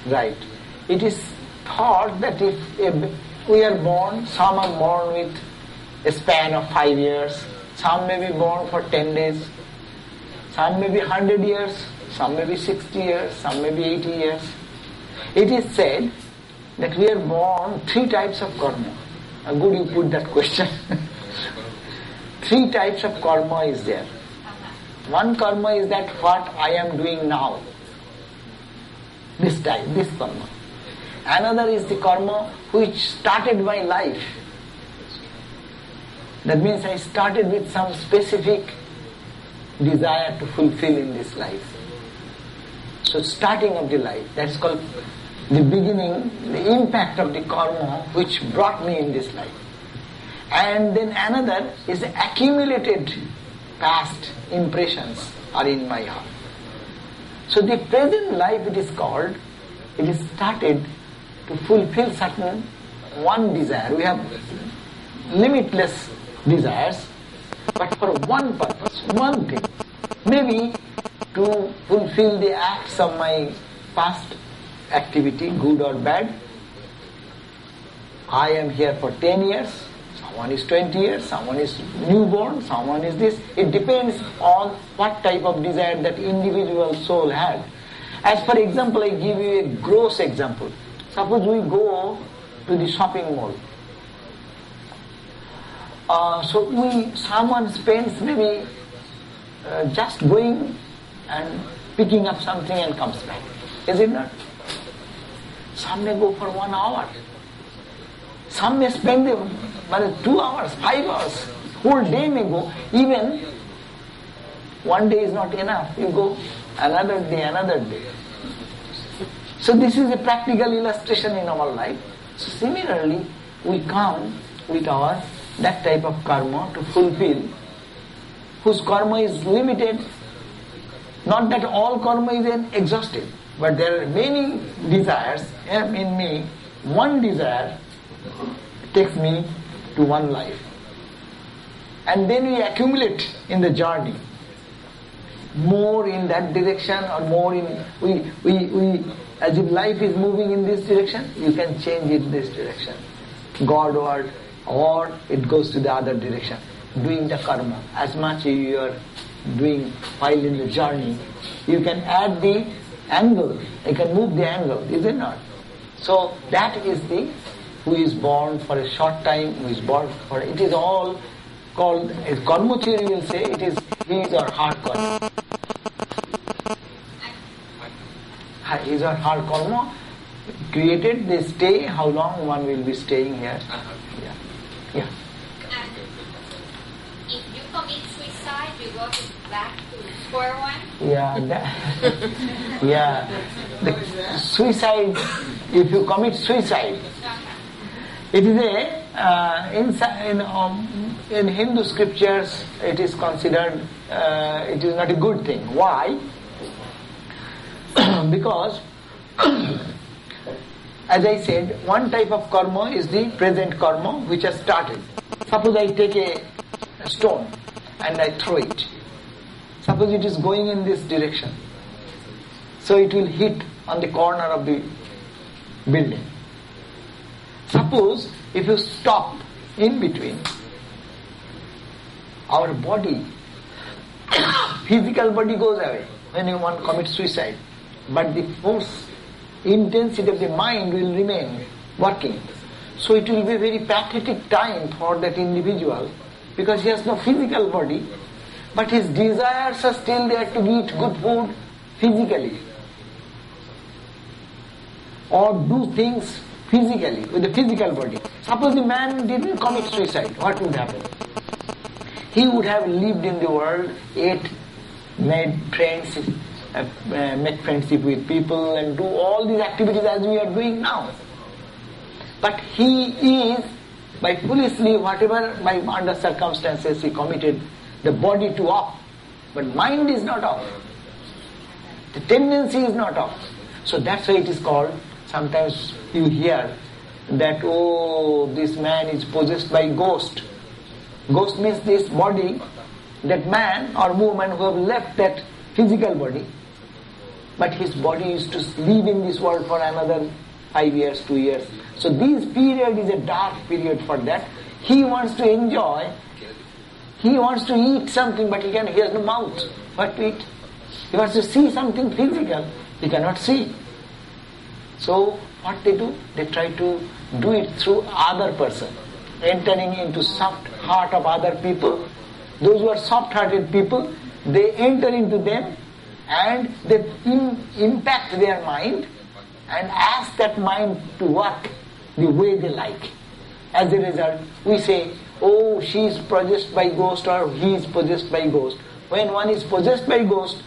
Right. It is thought that if we are born, some are born with a span of 5 years, some may be born for 10 days, some may be 100 years, some may be 60 years, some may be 80 years. It is said that we are born 3 types of karma. Good you put that question. 3 types of karma is there. One karma is that what I am doing now. This type, this karma. Another is the karma which started my life. That means I started with some specific desire to fulfill in this life. So starting of the life, that's called the beginning, the impact of the karma which brought me in this life. And then another is the accumulated past impressions are in my heart. So the present life it is called, it is started to fulfill certain one desire. We have limitless desires, but for one purpose, one thing. Maybe to fulfill the acts of my past activity, good or bad. I am here for 10 years, someone is 20 years, someone is newborn, someone is this. It depends on what type of desire that individual soul had. As for example, I give you a gross example. Suppose we go to the shopping mall. Someone spends maybe just going and picking up something and comes back. Is it not? Some may go for 1 hour. Some may spend 2 hours, 5 hours. Whole day may go. Even one day is not enough. You go another day, another day. So this is a practical illustration in our life. So similarly, we come with that type of karma to fulfill, whose karma is limited. Not that all karma is exhaustive, but there are many desires in me. One desire takes me to one life. And then we accumulate in the journey. More in that direction or more in... We as if life is moving in this direction, you can change it this direction. Godward, or it goes to the other direction. Doing the karma. As much you are doing while in the journey, you can add the angle. You can move the angle, is it not? So that is who is born for a short time, who is born for... It is all called, as karma theory will say, it is his or her karma. His or her karma created the stay, how long one will be staying here. Yeah. If you commit suicide, you go back to square one? The suicide, if you commit suicide, it is in Hindu scriptures, it is considered, it is not a good thing. Why? Because, as I said, one type of karma is the present karma which has started. Suppose I take a stone and I throw it. Suppose it is going in this direction. So it will hit on the corner of the building. Suppose if you stop in between, our body, physical body goes away when one commits suicide. But the force, intensity of the mind will remain working. So it will be a very pathetic time for that individual because he has no physical body, but his desires are still there to eat good food physically or do things physically with the physical body. Suppose the man didn't commit suicide, what would happen? He would have lived in the world, ate, made friends, make friendship with people and do all these activities as we are doing now. But he is, by foolishly, whatever, by under circumstances he committed, the body to off. But mind is not off. The tendency is not off. So that's why it is called, sometimes you hear that, oh, this man is possessed by ghost. Ghost means this body that man or woman who have left that physical body, but his body is to live in this world for another 5 years, 2 years. So this period is a dark period for that. He wants to enjoy, he wants to eat something, but he has no mouth. What to eat? He wants to see something physical, he cannot see. So what they do? They try to do it through other person, entering into soft heart of other people. Those who are soft-hearted people, they enter into them and they impact their mind and ask that mind to work the way they like. As a result, we say, oh, she is possessed by ghost or he is possessed by ghost. When one is possessed by ghost,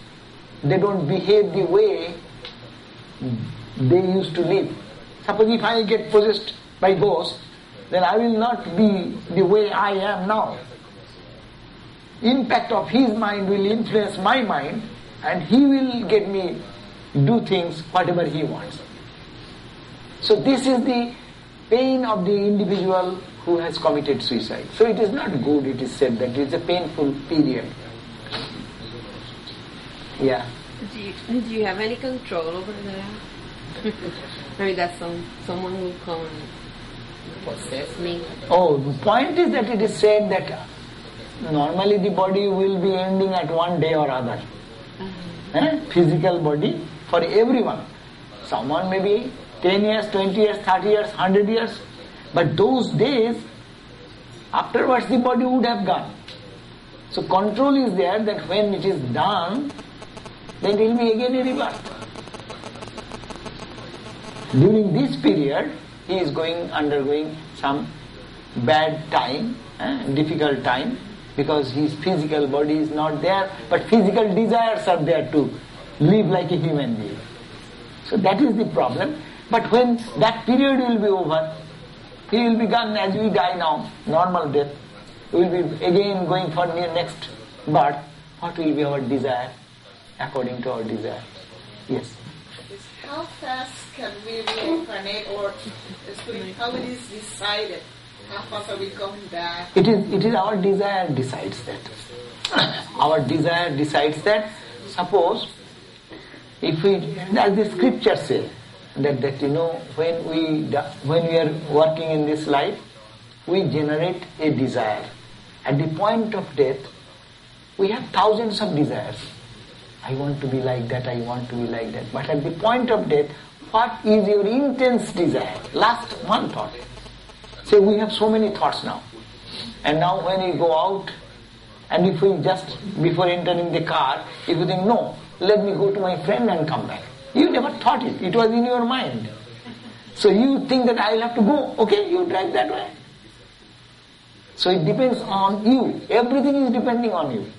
they don't behave the way they used to live. Suppose if I get possessed by ghost, then I will not be the way I am now. Impact of his mind will influence my mind and he will get me do things whatever he wants. So this is the pain of the individual who has committed suicide. So it is not good, it is said that it is a painful period. Yeah. Do you have any control over that? Maybe that someone will come and possess me. Oh, the point is that it is said that normally the body will be ending at one day or other. Physical body for everyone. Someone may be 10 years, 20 years, 30 years, 100 years. But those days, afterwards the body would have gone. So control is there that when it is done, then it will be again a rebirth. During this period, he is undergoing some bad time, difficult time, because his physical body is not there, but physical desires are there to live like a human being. So that is the problem. But when that period will be over, he will be gone as we die now, normal death. We will be again going for next birth. What will be our desire according to our desire? Yes. How fast can we reincarnate, or how it is decided? How fast are we coming back? It is our desire decides that. Our desire decides that. Suppose, if we, as the scriptures say, that you know, when we are working in this life, we generate a desire. At the point of death, we have thousands of desires. I want to be like that, I want to be like that. But at the point of death, what is your intense desire? Last one thought. Say we have so many thoughts now. And now when we go out, and if we just, before entering the car, if you think, no, let me go to my friend and come back. You never thought it. It was in your mind. So you think that I will have to go. Okay, you drive that way. So it depends on you. Everything is depending on you.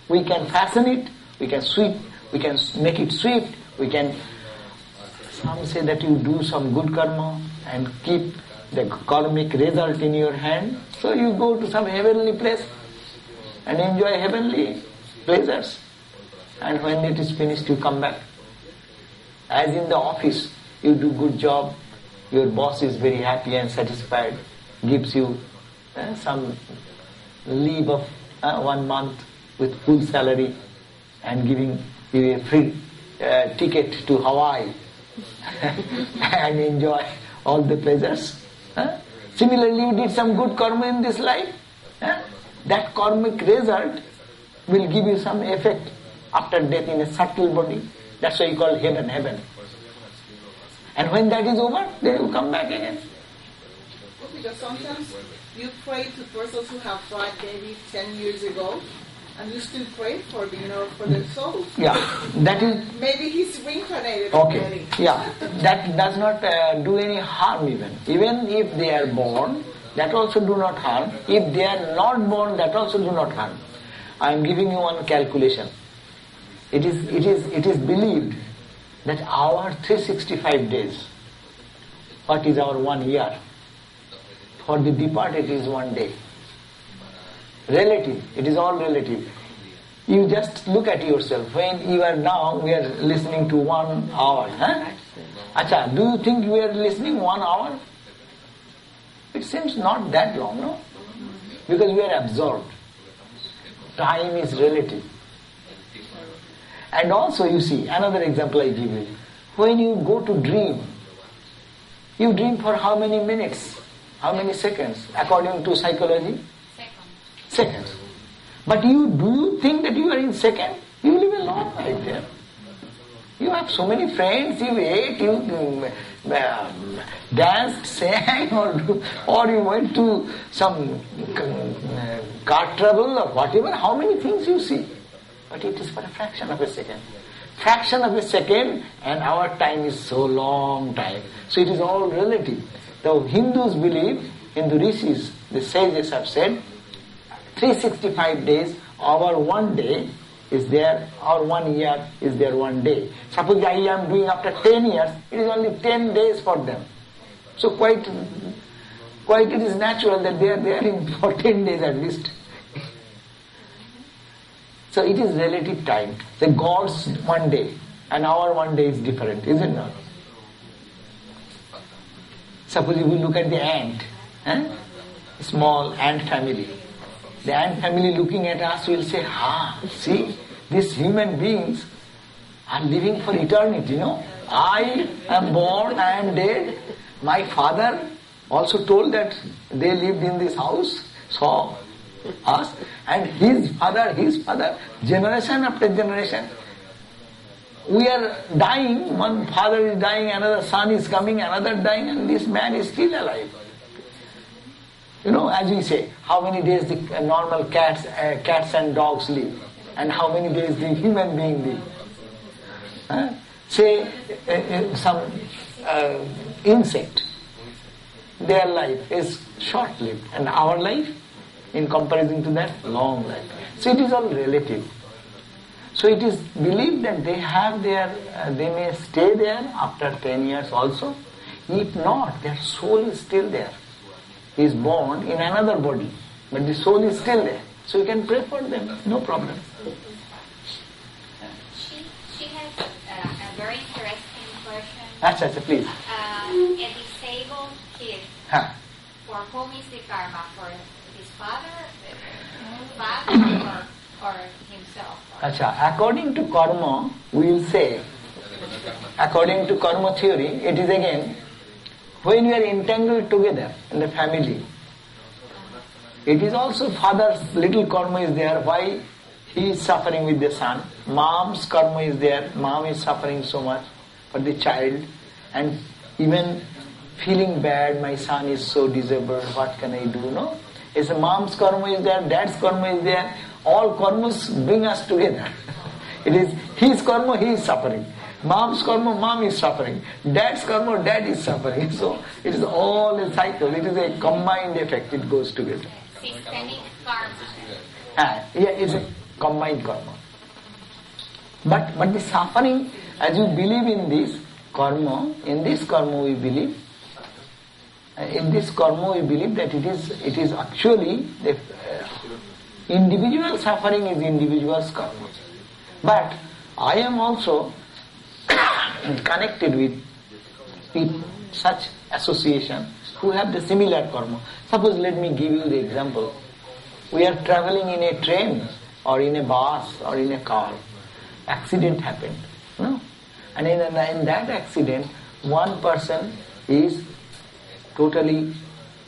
We can fasten it, we can sweep, we can make it swift, we can, some say that you do some good karma and keep the karmic result in your hand. So you go to some heavenly place and enjoy heavenly pleasures. And when it is finished, you come back. As in the office, you do good job, your boss is very happy and satisfied, gives you some leave of 1 month with full salary and giving you a free ticket to Hawaii and enjoy all the pleasures. Similarly, you did some good karma in this life. That karmic result will give you some effect after death in a subtle body. That's why you call heaven. And when that is over, then you come back again. Because sometimes you pray to persons who have died maybe 10 years ago, and you still pray for their souls. Yeah, that is. Maybe he's reincarnated okay. already. Yeah, that does not do any harm even. Even if they are born, that also do not harm. If they are not born, that also do not harm. I am giving you one calculation. It is believed that our 365 days, what is our 1 year? For the departed is 1 day. Relative, it is all relative. You just look at yourself. When you are now, we are listening to 1 hour. Acha, do you think we are listening 1 hour? It seems not that long, no? Because we are absorbed. time is relative. And also you see, another example I give you. When you go to dream, you dream for how many minutes? How many seconds? According to psychology? Seconds. But do you think that you are in second? You live a long life there. You have so many friends, you ate, you danced, sang, or you went to some car travel or whatever. How many things you see? But it is for a fraction of a second. Fraction of a second, and our time is so long time. So it is all relative. The Hindus believe, Hindu rishis, the sages have said, 365 days, our one day is there, our 1 year is there 1 day. Suppose I am doing after 10 years, it is only 10 days for them. So quite it is natural that they are there for 10 days at least. So it is relative time. The God's 1 day and our 1 day is different, is it not? Suppose if we look at the ant, small ant family. The ant family looking at us will say, see, these human beings are living for eternity, I am born, I am dead. My father also told that they lived in this house, saw us, and his father, generation after generation. We are dying, one father is dying, another son is coming, another dying, and this man is still alive. As we say, how many days the normal cats and dogs live, and how many days the human being live. Say some insect, their life is short-lived, and our life, in comparison to that, long life. So it is all relative. So it is believed that they may stay there after 10 years also. If not, their soul is still there. He is born in another body, but the soul is still there. So you can pray for them, no problem. She has a very interesting question. Acha, please. A disabled kid, for whom is the karma? For his father or himself? Acha, according to karma, we will say, according to karma theory, it is again, when you are entangled together in the family, it is also father's little karma is there, why he is suffering with the son. Mom's karma is there, mom is suffering so much for the child, and even feeling bad, my son is so disabled, what can I do, no? It's a mom's karma is there, dad's karma is there, all karmas bring us together. It is his karma, he is suffering. Mom's karma, mom is suffering. Dad's karma, dad is suffering. So it is all a cycle. It is a combined effect. It goes together. Systemic karma. It's a combined karma. But the suffering, as you believe in this karma we believe. In this karma we believe that it is actually the individual suffering is individual's karma. But I am also connected with such association who have the similar karma. Suppose, let me give you the example. We are traveling in a train or in a bus or in a car. Accident happened. No? And in that accident, one person is totally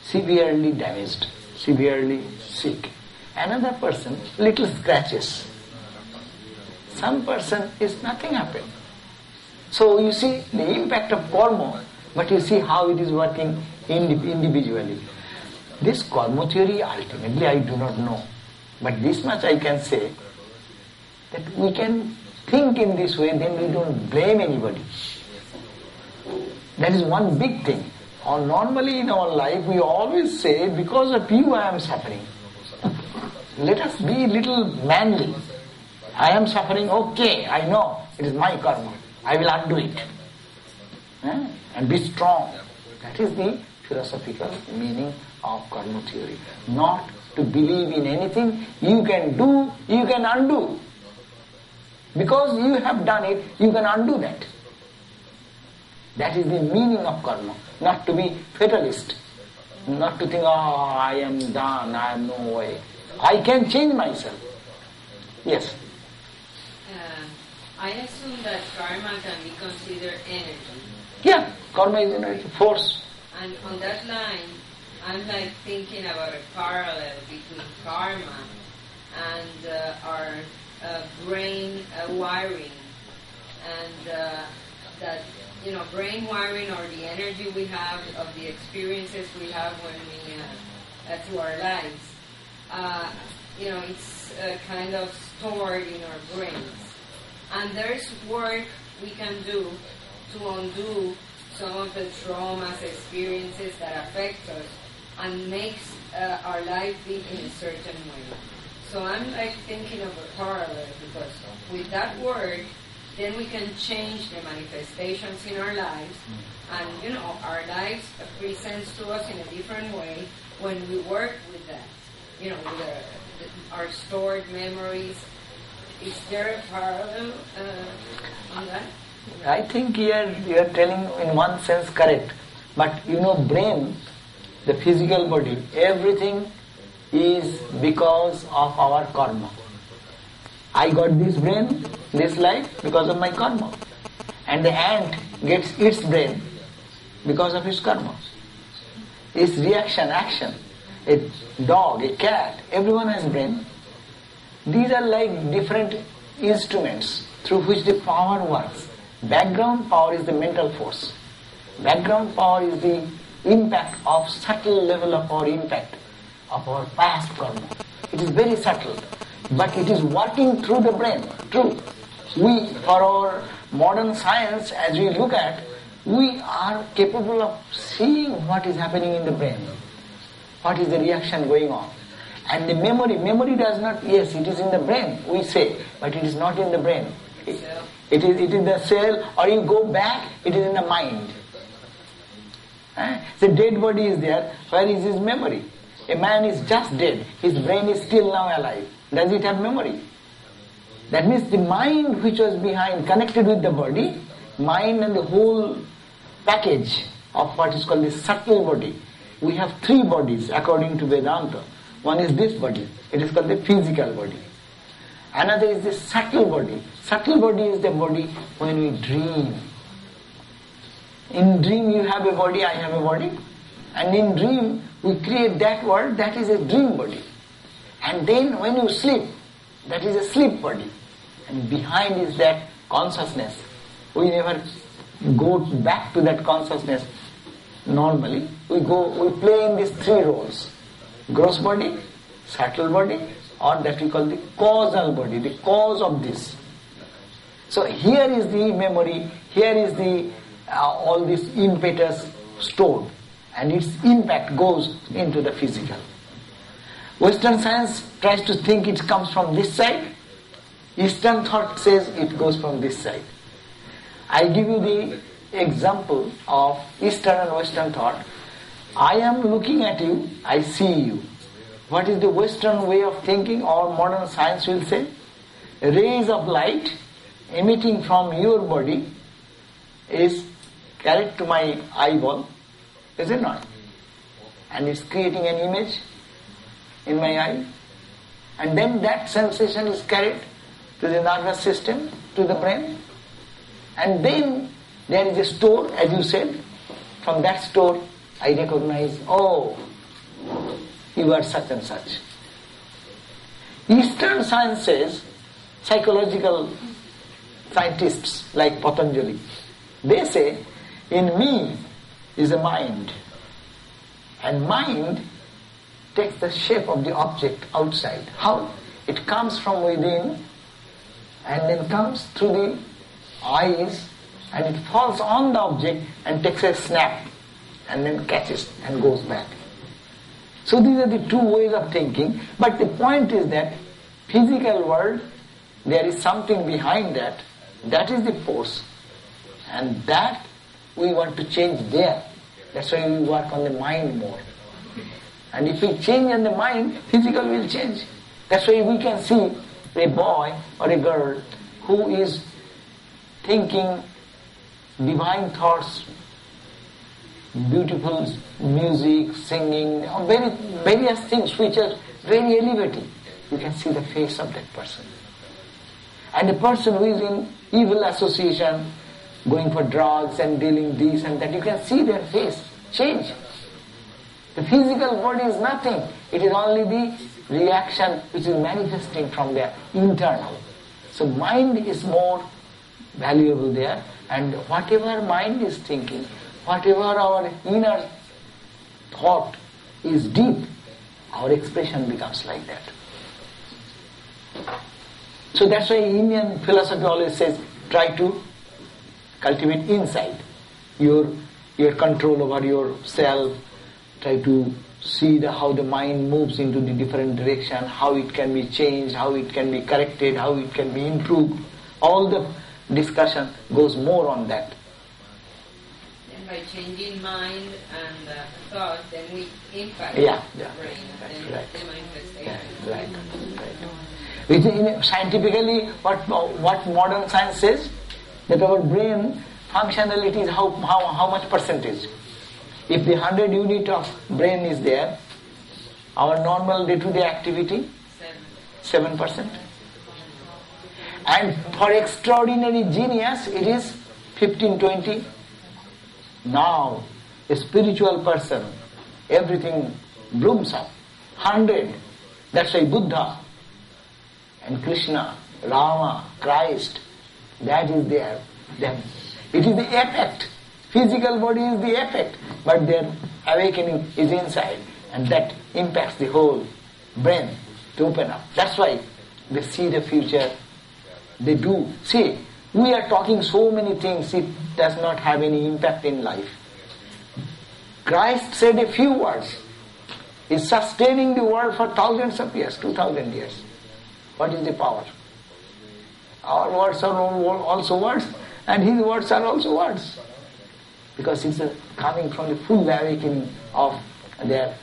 severely damaged, severely sick. Another person, little scratches. Some person is nothing happened. So you see the impact of karma, but you see how it is working individually. This karma theory, ultimately I do not know. But this much I can say, that we can think in this way, then we don't blame anybody. That is one big thing. Or normally in our life we always say, because of you I am suffering. Let us be little manly. I am suffering, okay, I know, it is my karma. I will undo it. And be strong. That is the philosophical meaning of karma theory. Not to believe in anything you can do, you can undo. Because you have done it, you can undo that. That is the meaning of karma. Not to be fatalist. Not to think, I am done, I have no way. I can change myself. Yes. I assume that karma can be considered energy. Yeah, karma is energy, force. And on that line, I'm like thinking about a parallel between karma and our brain wiring, and that, brain wiring, or the energy we have of the experiences we have when we through our lives. It's kind of stored in our brains, and there's work we can do to undo some of the traumas, experiences that affect us and makes our life be in a certain way. So I'm like thinking of a parallel, because with that work, then we can change the manifestations in our lives, and our lives presents to us in a different way when we work with that. With our stored memories. Is there a parallel on that? I think here you are telling in one sense correct, but brain, the physical body, everything is because of our karma. I got this brain, this life, because of my karma. And the ant gets its brain because of its karma. Its reaction, action. A dog, a cat, everyone has brain. These are like different instruments through which the power works. Background power is the mental force. Background power is the impact of subtle level of our impact, of our past karma. It is very subtle, but it is working through the brain. True. We, for our modern science, as we look at, we are capable of seeing what is happening in the brain. What is the reaction going on? And the memory does not, yes, it is in the brain, we say, but it is not in the brain. It is the cell, or you go back, it is in the mind. The dead body is there, where is his memory? A man is just dead, his brain is still now alive. Does it have memory? That means the mind which was behind, connected with the body, mind and the whole package of what is called the subtle body. We have three bodies according to Vedanta. One is this body, it is called the physical body. Another is the subtle body. Subtle body is the body when we dream. In dream you have a body, I have a body. And in dream we create that world, that is a dream body. And then when you sleep, that is a sleep body. And behind is that consciousness. We never go back to that consciousness normally. We play in these three roles. Gross body, subtle body, or that we call the causal body, the cause of this. So here is the memory, here is the all this impetus stored, and its impact goes into the physical. Western science tries to think it comes from this side. Eastern thought says it goes from this side. I give you the example of Eastern and Western thought. I am looking at you, I see you. What is the Western way of thinking, or modern science will say? Rays of light emitting from your body is carried to my eyeball, is it not? And it's creating an image in my eye. And then that sensation is carried to the nervous system, to the brain. And then there is a store, as you said. From that store, I recognize, oh, you are such and such. Eastern science says, psychological scientists like Patanjali, they say, in me is a mind. And mind takes the shape of the object outside. How? It comes from within and then comes through the eyes and it falls on the object and takes a snap and then catches and goes back. So these are the two ways of thinking, but the point is that physical world, there is something behind that. That is the force, and that we want to change there. That's why we work on the mind more. And if we change on the mind, physical will change. That's why we can see a boy or a girl who is thinking divine thoughts, beautiful music, singing, various things which are very elevating. You can see the face of that person. And a person who is in evil association, going for drugs and dealing this and that, you can see their face change. The physical body is nothing. It is only the reaction which is manifesting from their internal. So mind is more valuable there, and whatever mind is thinking, whatever our inner thought is deep, our expression becomes like that. So that's why Indian philosophy always says, try to cultivate inside your control over yourself. Try to see how the mind moves into the different direction, how it can be changed, how it can be corrected, how it can be improved. All the discussion goes more on that. And by changing mind and thought, then we impact the brain, right. the manifestation. Right. Scientifically, what modern science says, that our brain functionality is how much percentage. If the 100 unit of brain is there, our normal day-to-day activity, 7%. And for extraordinary genius, it is 15-20. Now, a spiritual person, everything blooms up. 100. That's why Buddha and Krishna, Rama, Christ, that is there. Then it is the effect. Physical body is the effect, but their awakening is inside, and that impacts the whole brain to open up. That's why they see the future. They do. See, we are talking so many things, it does not have any impact in life. Christ said a few words. He's sustaining the world for thousands of years, 2000 years. What is the power? Our words are also words, and his words are also words. Because it's coming from the full awakening of their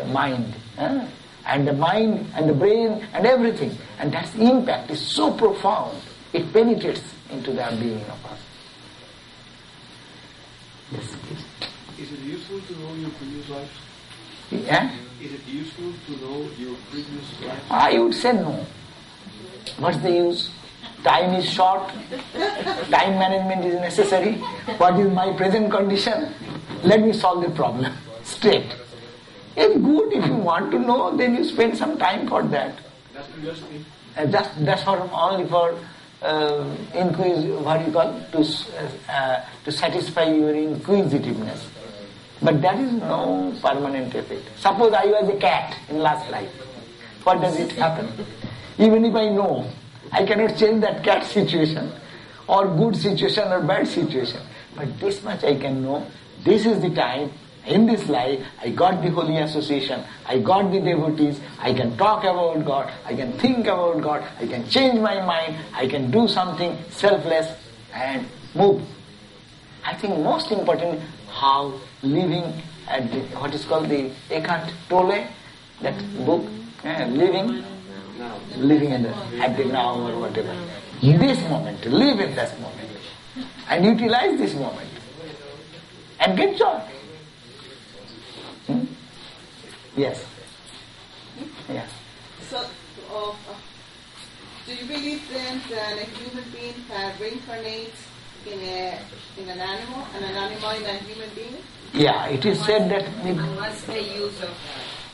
mind. And the mind and the brain and everything. And that impact is so profound, it penetrates into the being of us. Yes, please. Is it useful to know your previous lives? Yeah? Is it useful to know your previous lives? I would say no. What's the use? Time is short. Time management is necessary. What is my present condition? Let me solve the problem straight. It's good if you want to know, then you spend some time for that. That's curiosity. That's only for to satisfy your inquisitiveness. But that is no permanent effect. Suppose I was a cat in last life. What does it happen? Even if I know, I cannot change that cat situation, or good situation or bad situation. But this much I can know, this is the time, in this life, I got the holy association, I got the devotees, I can talk about God, I can think about God, I can change my mind, I can do something selfless and move. I think most important, how living at the, what is called the Eckhart Tolle, that book, living at the now or whatever. This moment, live in this moment and utilize this moment and get joy. Yes. Yes. So, do you believe then that a human being can reincarnate in an animal, and an animal in a human being? Yeah, it is said that... And what's the use of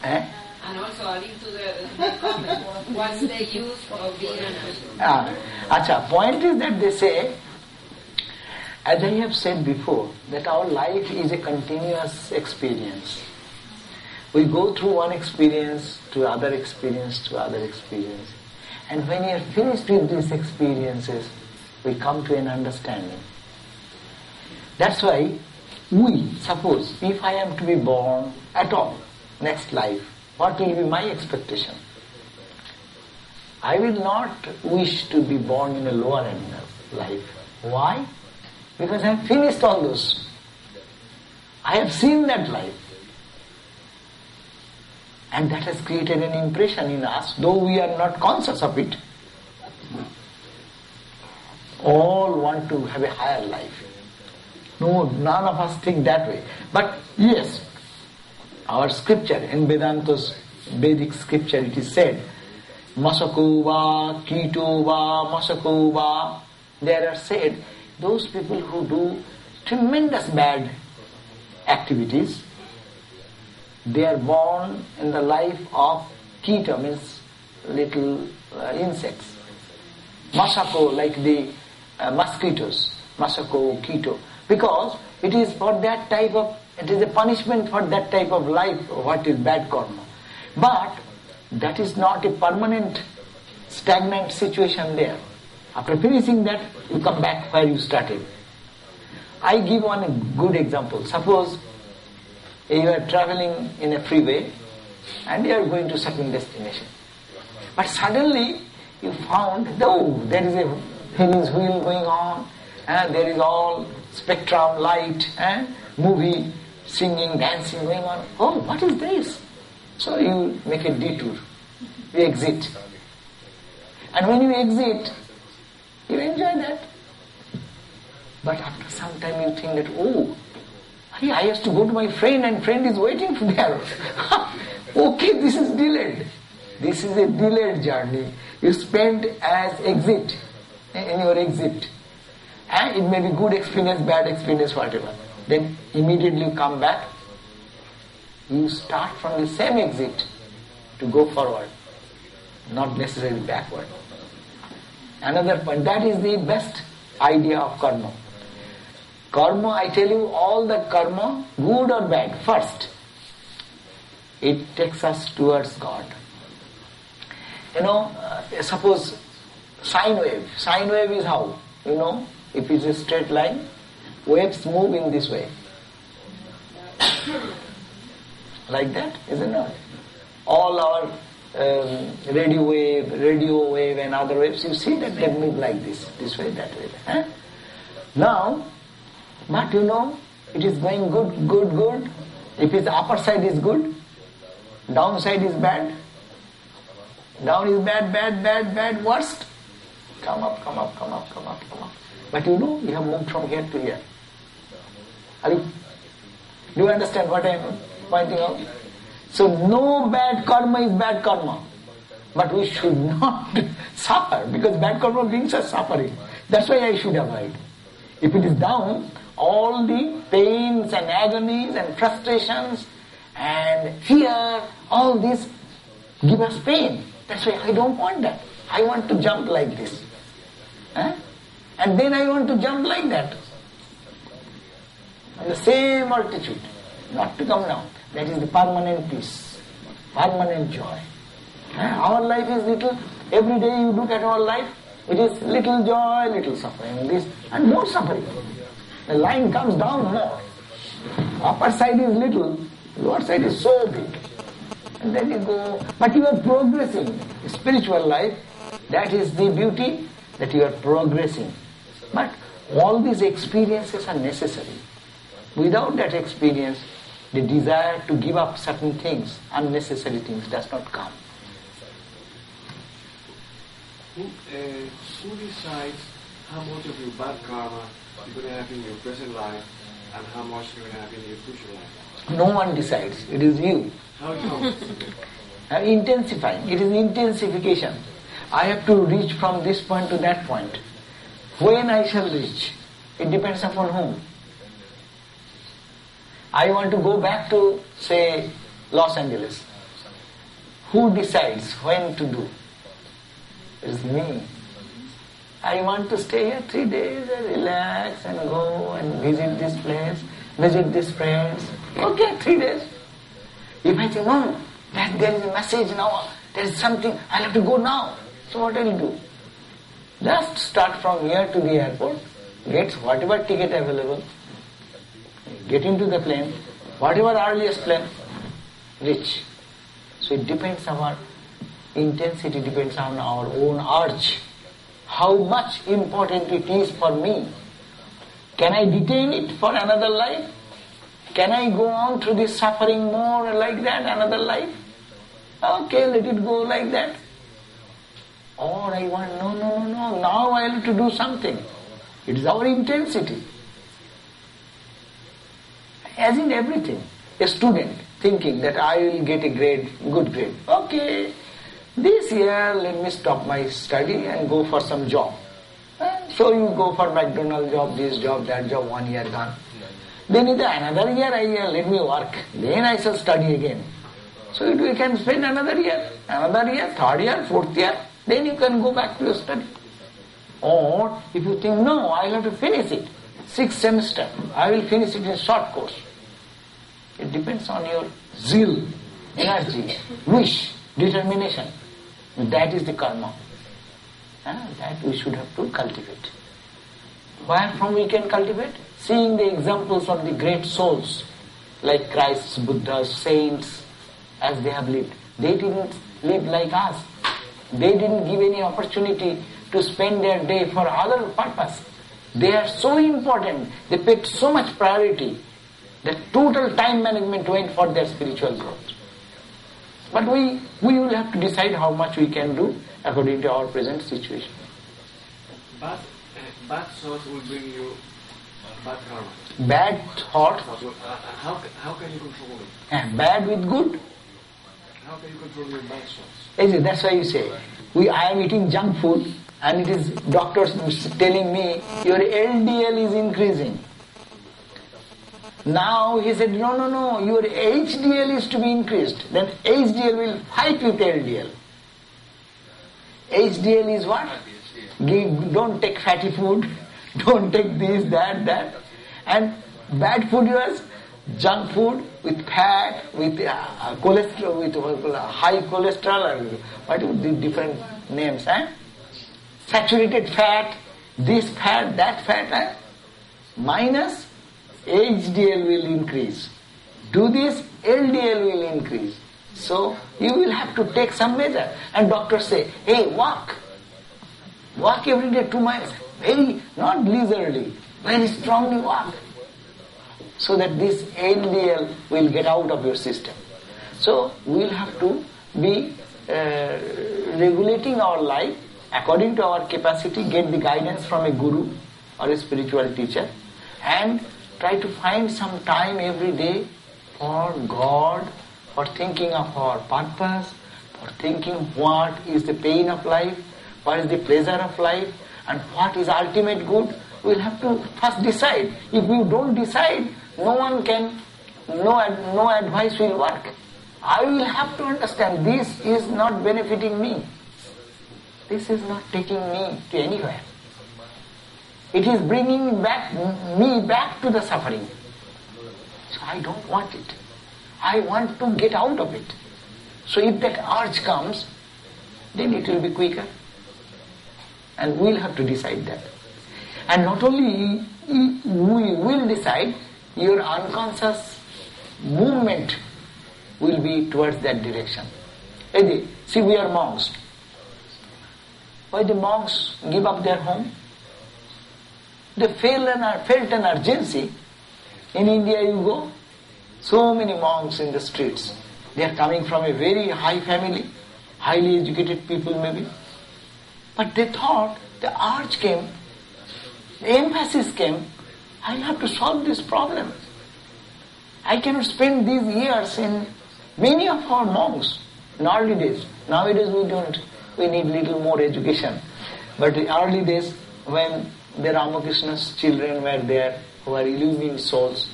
that? And also adding to the comment, what's the use of being an animal? Point is that they say, as I have said before, that our life is a continuous experience. We go through one experience to other experience to other experience. And when we are finished with these experiences, we come to an understanding. That's why suppose, if I am to be born at all, next life, what will be my expectation? I will not wish to be born in a lower animal life. Why? Because I have finished all those. I have seen that life. And that has created an impression in us, though we are not conscious of it. All want to have a higher life. No, none of us think that way. But yes, our scripture, in Vedanta's Vedic scripture, it is said Masako va, Keto va, Masako va. There are said, those people who do tremendous bad activities, they are born in the life of Keto, means little insects. Masako, like the mosquitoes, Masako, Keto. Because it is for that type of, it is a punishment for that type of life, what is bad karma. But that is not a permanent, stagnant situation there. After finishing that, you come back where you started. I give one good example. Suppose you are traveling in a freeway and you are going to certain destination. But suddenly you found, there is a Ferris wheel going on, and there is all spectrum, light, and movie, singing, dancing going on. Oh, what is this? So you make a detour. You exit. And when you exit, you enjoy that. But after some time you think that, I have to go to my friend and friend is waiting for there. Okay, this is delayed. This is a delayed journey. You spend as exit, in your exit. And it may be good experience, bad experience, whatever. Then immediately you come back. You start from the same exit to go forward, not necessarily backward. Another point, that is the best idea of karma. Karma, I tell you, all the karma, good or bad, first, it takes us towards God. Suppose sine wave. Sine wave is how? If it's a straight line, waves move in this way. Like that, isn't it? All our radio wave and other waves, you see that they move like this way, that way. Now, but it is going good. If its upper side is good, downside is bad. Down is bad, worst. Come up. But you have moved from here to here. Do you understand what I am pointing out? So no bad karma is bad karma. But we should not suffer, because bad karma brings us suffering. That's why I should avoid. If it is down, all the pains and agonies and frustrations and fear, all this give us pain. That's why I don't want that. I want to jump like this. And then I want to jump like that. On the same altitude. Not to come down. That is the permanent peace. Permanent joy. Our life is little. Every day you look at our life, it is little joy, little suffering. This and more suffering. The line comes down more. Upper side is little, lower side is so big. And then you go, but you are progressing. Spiritual life, that is the beauty, that you are progressing. But all these experiences are necessary. Without that experience, the desire to give up certain things, unnecessary things, does not come. Who decides how much of your bad karma you're going to have in your present life and how much you're going to have in your future life? No one decides. It is you. How it comes? Intensifying. It is intensification. I have to reach from this point to that point. When I shall reach, it depends upon whom. I want to go back to, say, Los Angeles. Who decides when to do? It is me. I want to stay here 3 days and relax and go and visit this place, visit these friends. Okay, 3 days. If I think, no, that there is a message now, there is something, I have to go now. So what I will do? Just start from here to the airport, get whatever ticket available, get into the plane, whatever earliest plane, reach. So it depends on our intensity, depends on our own urge. How much important it is for me. Can I detain it for another life? Can I go on through this suffering more like that, another life? Okay, let it go like that. Or I want, no, now I have to do something. It is our intensity. As in everything. A student thinking that I will get a good grade. Okay, this year let me stop my study and go for some job. So you go for McDonald's job, this job, that job, 1 year gone. Then in another year, let me work. Then I shall study again. So you can spend another year, third year, fourth year. Then you can go back to your study. Or if you think, no, I will have to finish it. 6th semester, I will finish it in a short course. It depends on your zeal, energy, wish, determination. That is the karma. That we should have to cultivate. Where from we can cultivate? Seeing the examples of the great souls, like Christ, Buddhas, saints, as they have lived. They didn't live like us. They didn't give any opportunity to spend their day for other purpose. They are so important, they paid so much priority that total time management went for their spiritual growth. But we will have to decide how much we can do according to our present situation. Bad thoughts will bring you bad karma. Bad thoughts. How can you control it? Bad with good. How can you control your bad thoughts? That's why you say, I am eating junk food and it is doctors telling me your LDL is increasing. Now he said, no, your HDL is to be increased. Then HDL will fight with LDL. HDL is what? Don't take fatty food, don't take this, that. And bad food was junk food with fat, with cholesterol, with high cholesterol, or what are the different names, saturated fat, this fat, that fat, minus HDL will increase. Do this, LDL will increase. So you will have to take some measure. And doctors say, hey, walk. Walk every day 2 miles. Very, not leisurely, very strongly walk. So that this LDL will get out of your system. So we will have to be regulating our life according to our capacity, get the guidance from a guru or a spiritual teacher, and try to find some time every day for God, for thinking of our purpose, for thinking what is the pain of life, what is the pleasure of life, and what is ultimate good. We'll have to first decide. If we don't decide, no advice will work. I will have to understand this is not benefiting me. This is not taking me to anywhere. It is bringing me back to the suffering. So I don't want it. I want to get out of it. So if that urge comes, then it will be quicker. And we'll have to decide that. And not only we will decide, your unconscious movement will be towards that direction. See, we are monks. Why the monks give up their home? They felt an urgency. In India you go, so many monks in the streets. They are coming from a very high family, highly educated people maybe. But they thought, the urge came, the emphasis came, I have to solve this problem. I cannot spend these years in many of our monks in early days. Nowadays we need little more education. But in early days when the Ramakrishna's children were there, who were illumined souls,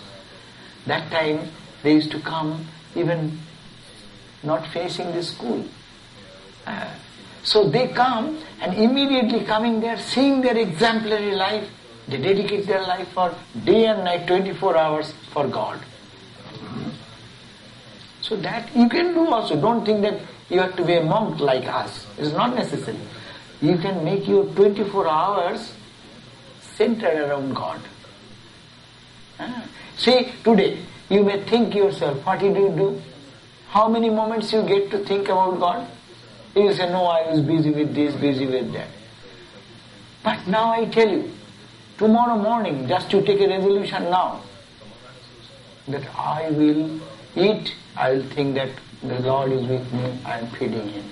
that time they used to come even not finishing the school. So they come, and immediately coming there, seeing their exemplary life, they dedicate their life for day and night, 24 hours for God. So that you can do also. Don't think that you have to be a monk like us. It's not necessary. You can make your 24 hours centered around God. See, today, you may think yourself, what did you do? How many moments you get to think about God? You will say, no, I was busy with this, busy with that. But now I tell you, tomorrow morning, just to take a resolution now, that I will eat, I will think that the Lord is with me, I am feeding Him.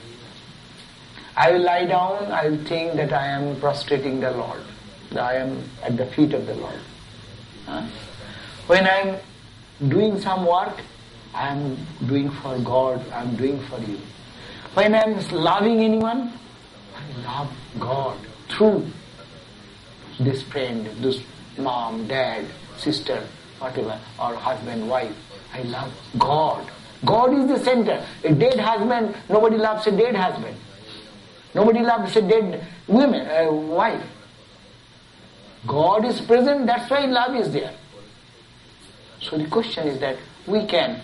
I will lie down, I will think that I am prostrating the Lord, that I am at the feet of the Lord. When I am doing some work, I am doing for God, I am doing for you. When I am loving anyone, I love God through this friend, this mom, dad, sister, whatever, or husband, wife. I love God. God is the center. A dead husband, nobody loves a dead husband. Nobody loves a dead wife. God is present, that's why love is there. So the question is that we can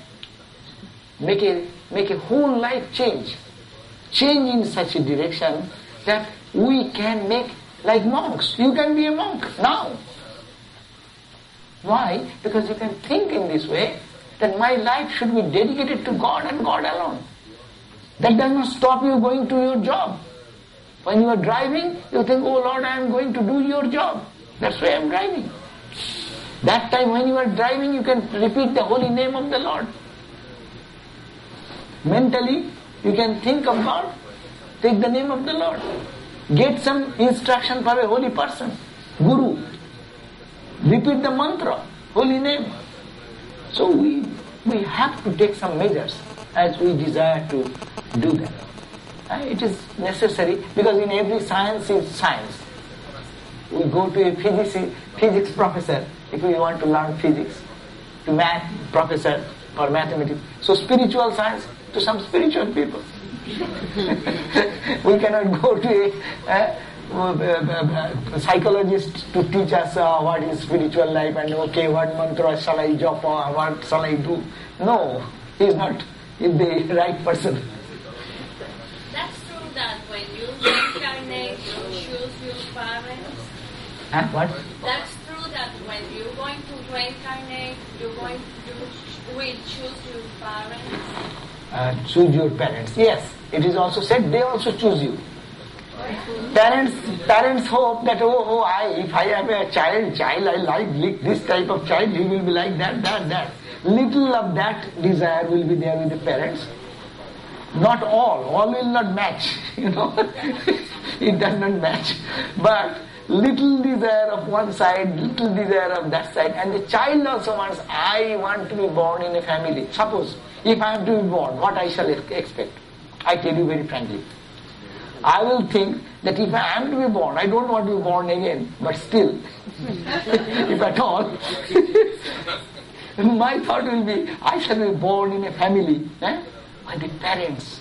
make a whole life change in such a direction that we can make like monks. You can be a monk now. Why? Because you can think in this way that my life should be dedicated to God and God alone. That does not stop you going to your job. When you are driving, you think, oh Lord, I am going to do your job. That's why I am driving. That time when you are driving, you can repeat the holy name of the Lord. Mentally, you can think of God, take the name of the Lord. Get some instruction from a holy person, Guru. Repeat the mantra, holy name. So we have to take some measures as we desire to do that. It is necessary because in every science is science. We go to a physics professor if we want to learn physics, to math professor or mathematics. So spiritual science to some spiritual people. We cannot go to a psychologist to teach us what is spiritual life and okay, what mantra shall I japa or what shall I do. No, he is not the right person. That's true that when you reincarnate, you choose your parents. What? That's true that when you're going to reincarnate, will choose your parents. Choose your parents. Yes, it is also said they also choose you. Parents hope that if I have a child, I like this type of child, he will be like that. Little of that desire will be there with the parents. Not all will not match, it does not match. But little desire of one side, little desire of that side, and the child also wants, I want to be born in a family. Suppose, if I am to be born, what I shall expect? I tell you very frankly. I will think that if I am to be born, I don't want to be born again, but still, if at all, my thought will be, I shall be born in a family where the parents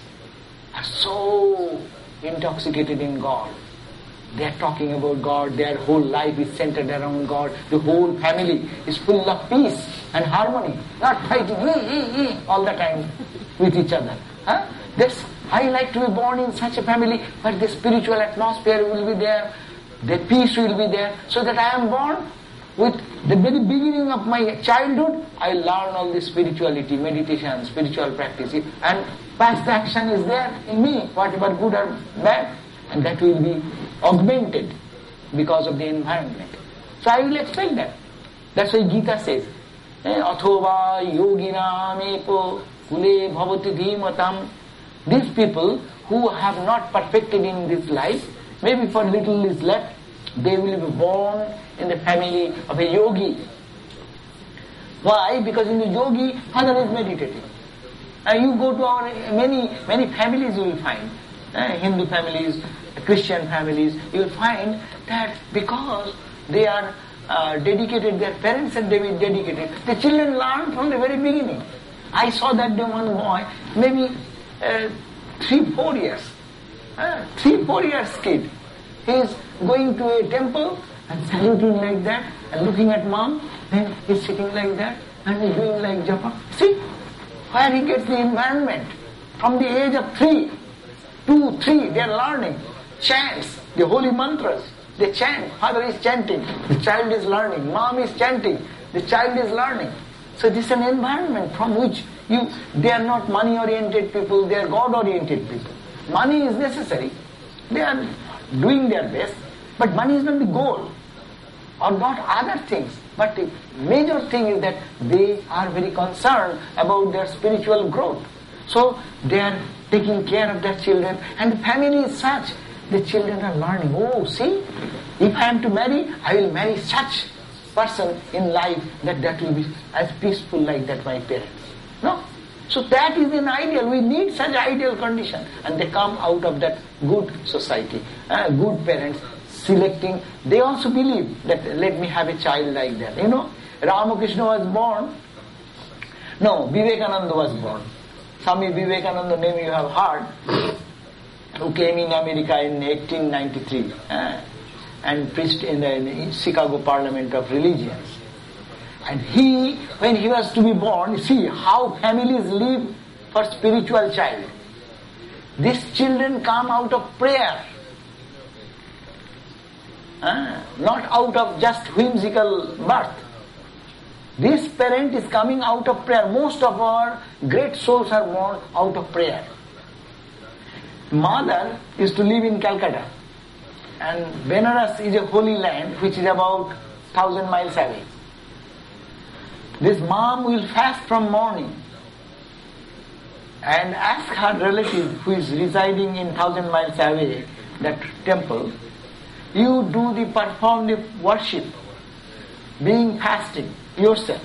are so intoxicated in God. They are talking about God, their whole life is centered around God, the whole family is full of peace and harmony, not fighting all the time with each other. I like to be born in such a family where the spiritual atmosphere will be there, the peace will be there, so that I am born with the very beginning of my childhood, I learn all this spirituality, meditation, spiritual practice, and past action is there in me, whatever good or bad, and that will be augmented because of the environment. So I will expect that. That's why Gita says, Athova yogina mepo kule bhavati dhimatam. These people who have not perfected in this life, maybe for little is left, they will be born in the family of a yogi. Why? Because in the yogi, father is meditating. You go to our many families you will find, Hindu families, Christian families, you will find that because they are dedicated, their parents are dedicated, the children learn from the very beginning. I saw that one boy, maybe 3-4 years, 3-4 years kid. He is going to a temple and saluting like that and looking at mom, then he is sitting like that and he is doing like japa. See, where he gets the environment. From the age of 3, 2, 3, they are learning chants, the holy mantras. They chant, father is chanting, the child is learning, mom is chanting, the child is learning. So this is an environment from which they are not money-oriented people, they are God-oriented people. Money is necessary. They are doing their best, but money is not the goal, or not other things. But the major thing is that they are very concerned about their spiritual growth. So they are taking care of their children, and the family is such. The children are learning, see, if I am to marry, I will marry such person in life that will be as peaceful like that my parents. No, So that is an ideal. We need such ideal condition. And they come out of that good society, good parents selecting. They also believe that let me have a child like that. Ramakrishna was born. No, Vivekananda was born. Swami Vivekananda name you have heard, who came in America in 1893 and preached in the Chicago Parliament of Religions. And when he was to be born, see how families live for spiritual child. These children come out of prayer, not out of just whimsical birth. This parent is coming out of prayer. Most of our great souls are born out of prayer. Mother is to live in Calcutta, and Benares is a holy land which is about 1,000 miles away. This mom will fast from morning and ask her relative who is residing in 1,000 miles away, that temple, you perform the worship, being fasting yourself.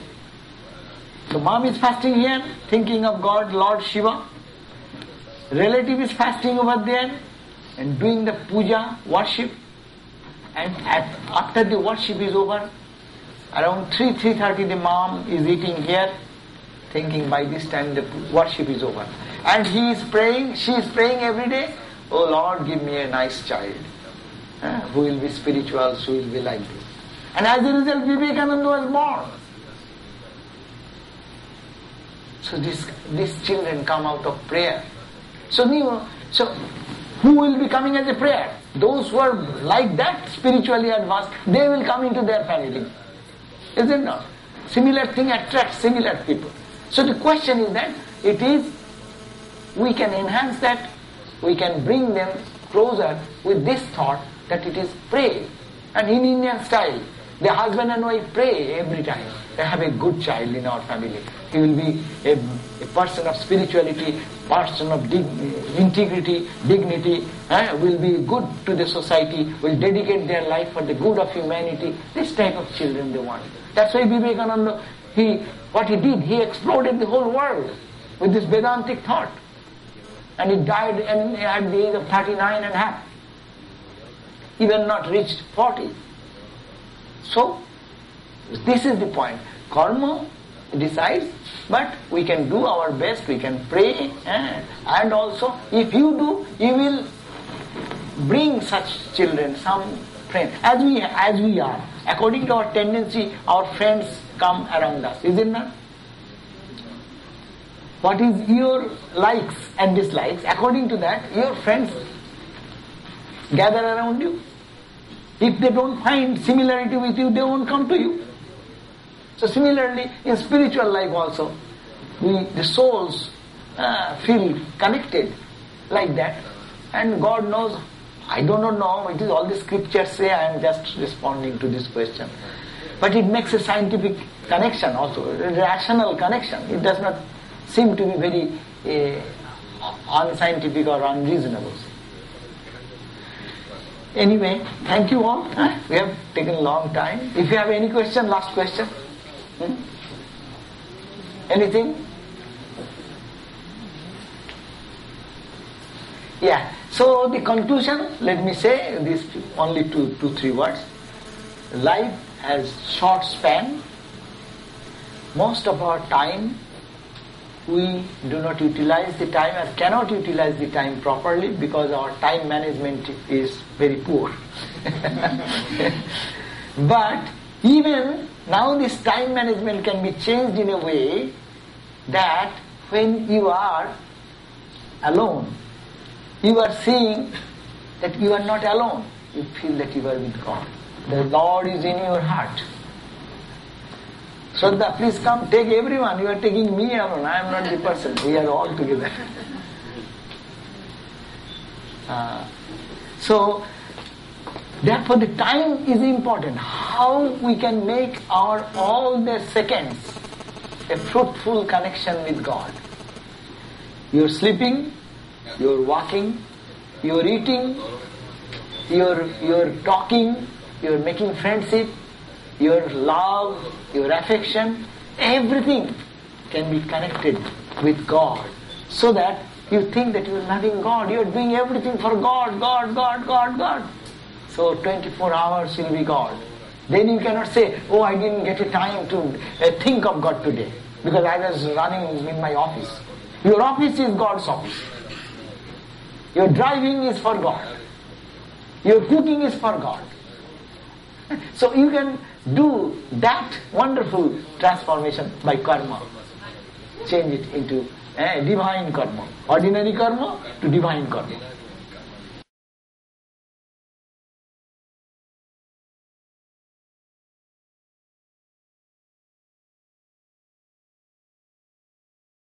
So mom is fasting here, thinking of God, Lord Shiva. Relative is fasting over there and doing the puja, worship. And after the worship is over, around 3:30 the mom is eating here, thinking by this time the worship is over. And she is praying every day, oh Lord, give me a nice child, who will be spiritual, who will be like this. And as a result, Vivekananda was born. So these children come out of prayer. So who will be coming as a prayer? Those who are like that, spiritually advanced, they will come into their family. Is it not? Similar thing attracts similar people. So the question is that we can enhance that, we can bring them closer with this thought that it is pray. And in Indian style, the husband and wife pray every time. They have a good child in our family. He will be a person of spirituality, person of integrity, dignity, will be good to the society, will dedicate their life for the good of humanity. This type of children they want. That's why Vivekananda, what he did, he exploded the whole world with this Vedantic thought. And he died at the age of 39 and a half. Even not reached 40. So, this is the point. Karma decides, but we can do our best, we can pray, and also, if you do, you will bring such children, some friends. As we are, according to our tendency, our friends come around us, is it not? What is your likes and dislikes? According to that, your friends gather around you. If they don't find similarity with you, they won't come to you. So similarly, in spiritual life also, the souls feel connected like that. And God knows, I do not know, it is all the scriptures say, I am just responding to this question. But it makes a scientific connection also, a rational connection. It does not seem to be very unscientific or unreasonable. Anyway, thank you all. We have taken a long time. If you have any question, last question. Anything? Yeah. So the conclusion, let me say this only two, 3 words. Life has short span. Most of our time, we do not utilize the time or cannot utilize the time properly because our time management is very poor. But even now this time management can be changed in a way that when you are alone, you are seeing that you are not alone. You feel that you are with God. The Lord is in your heart. Shraddha, please come, take everyone. You are taking me alone. I am not the person. We are all together. So, therefore the time is important. How we can make all the seconds a fruitful connection with God. You are sleeping, you are walking, you are eating, you are talking, you are making friendship, your love, your affection, everything can be connected with God, so that you think that you are loving God, you are doing everything for God, God, God, God, God. So 24 hours will be God. Then you cannot say, oh, I didn't get a time to think of God today, because I was running in my office. Your office is God's office. Your driving is for God. Your cooking is for God. So you can do that wonderful transformation by karma. Change it into divine karma. Ordinary karma to divine karma.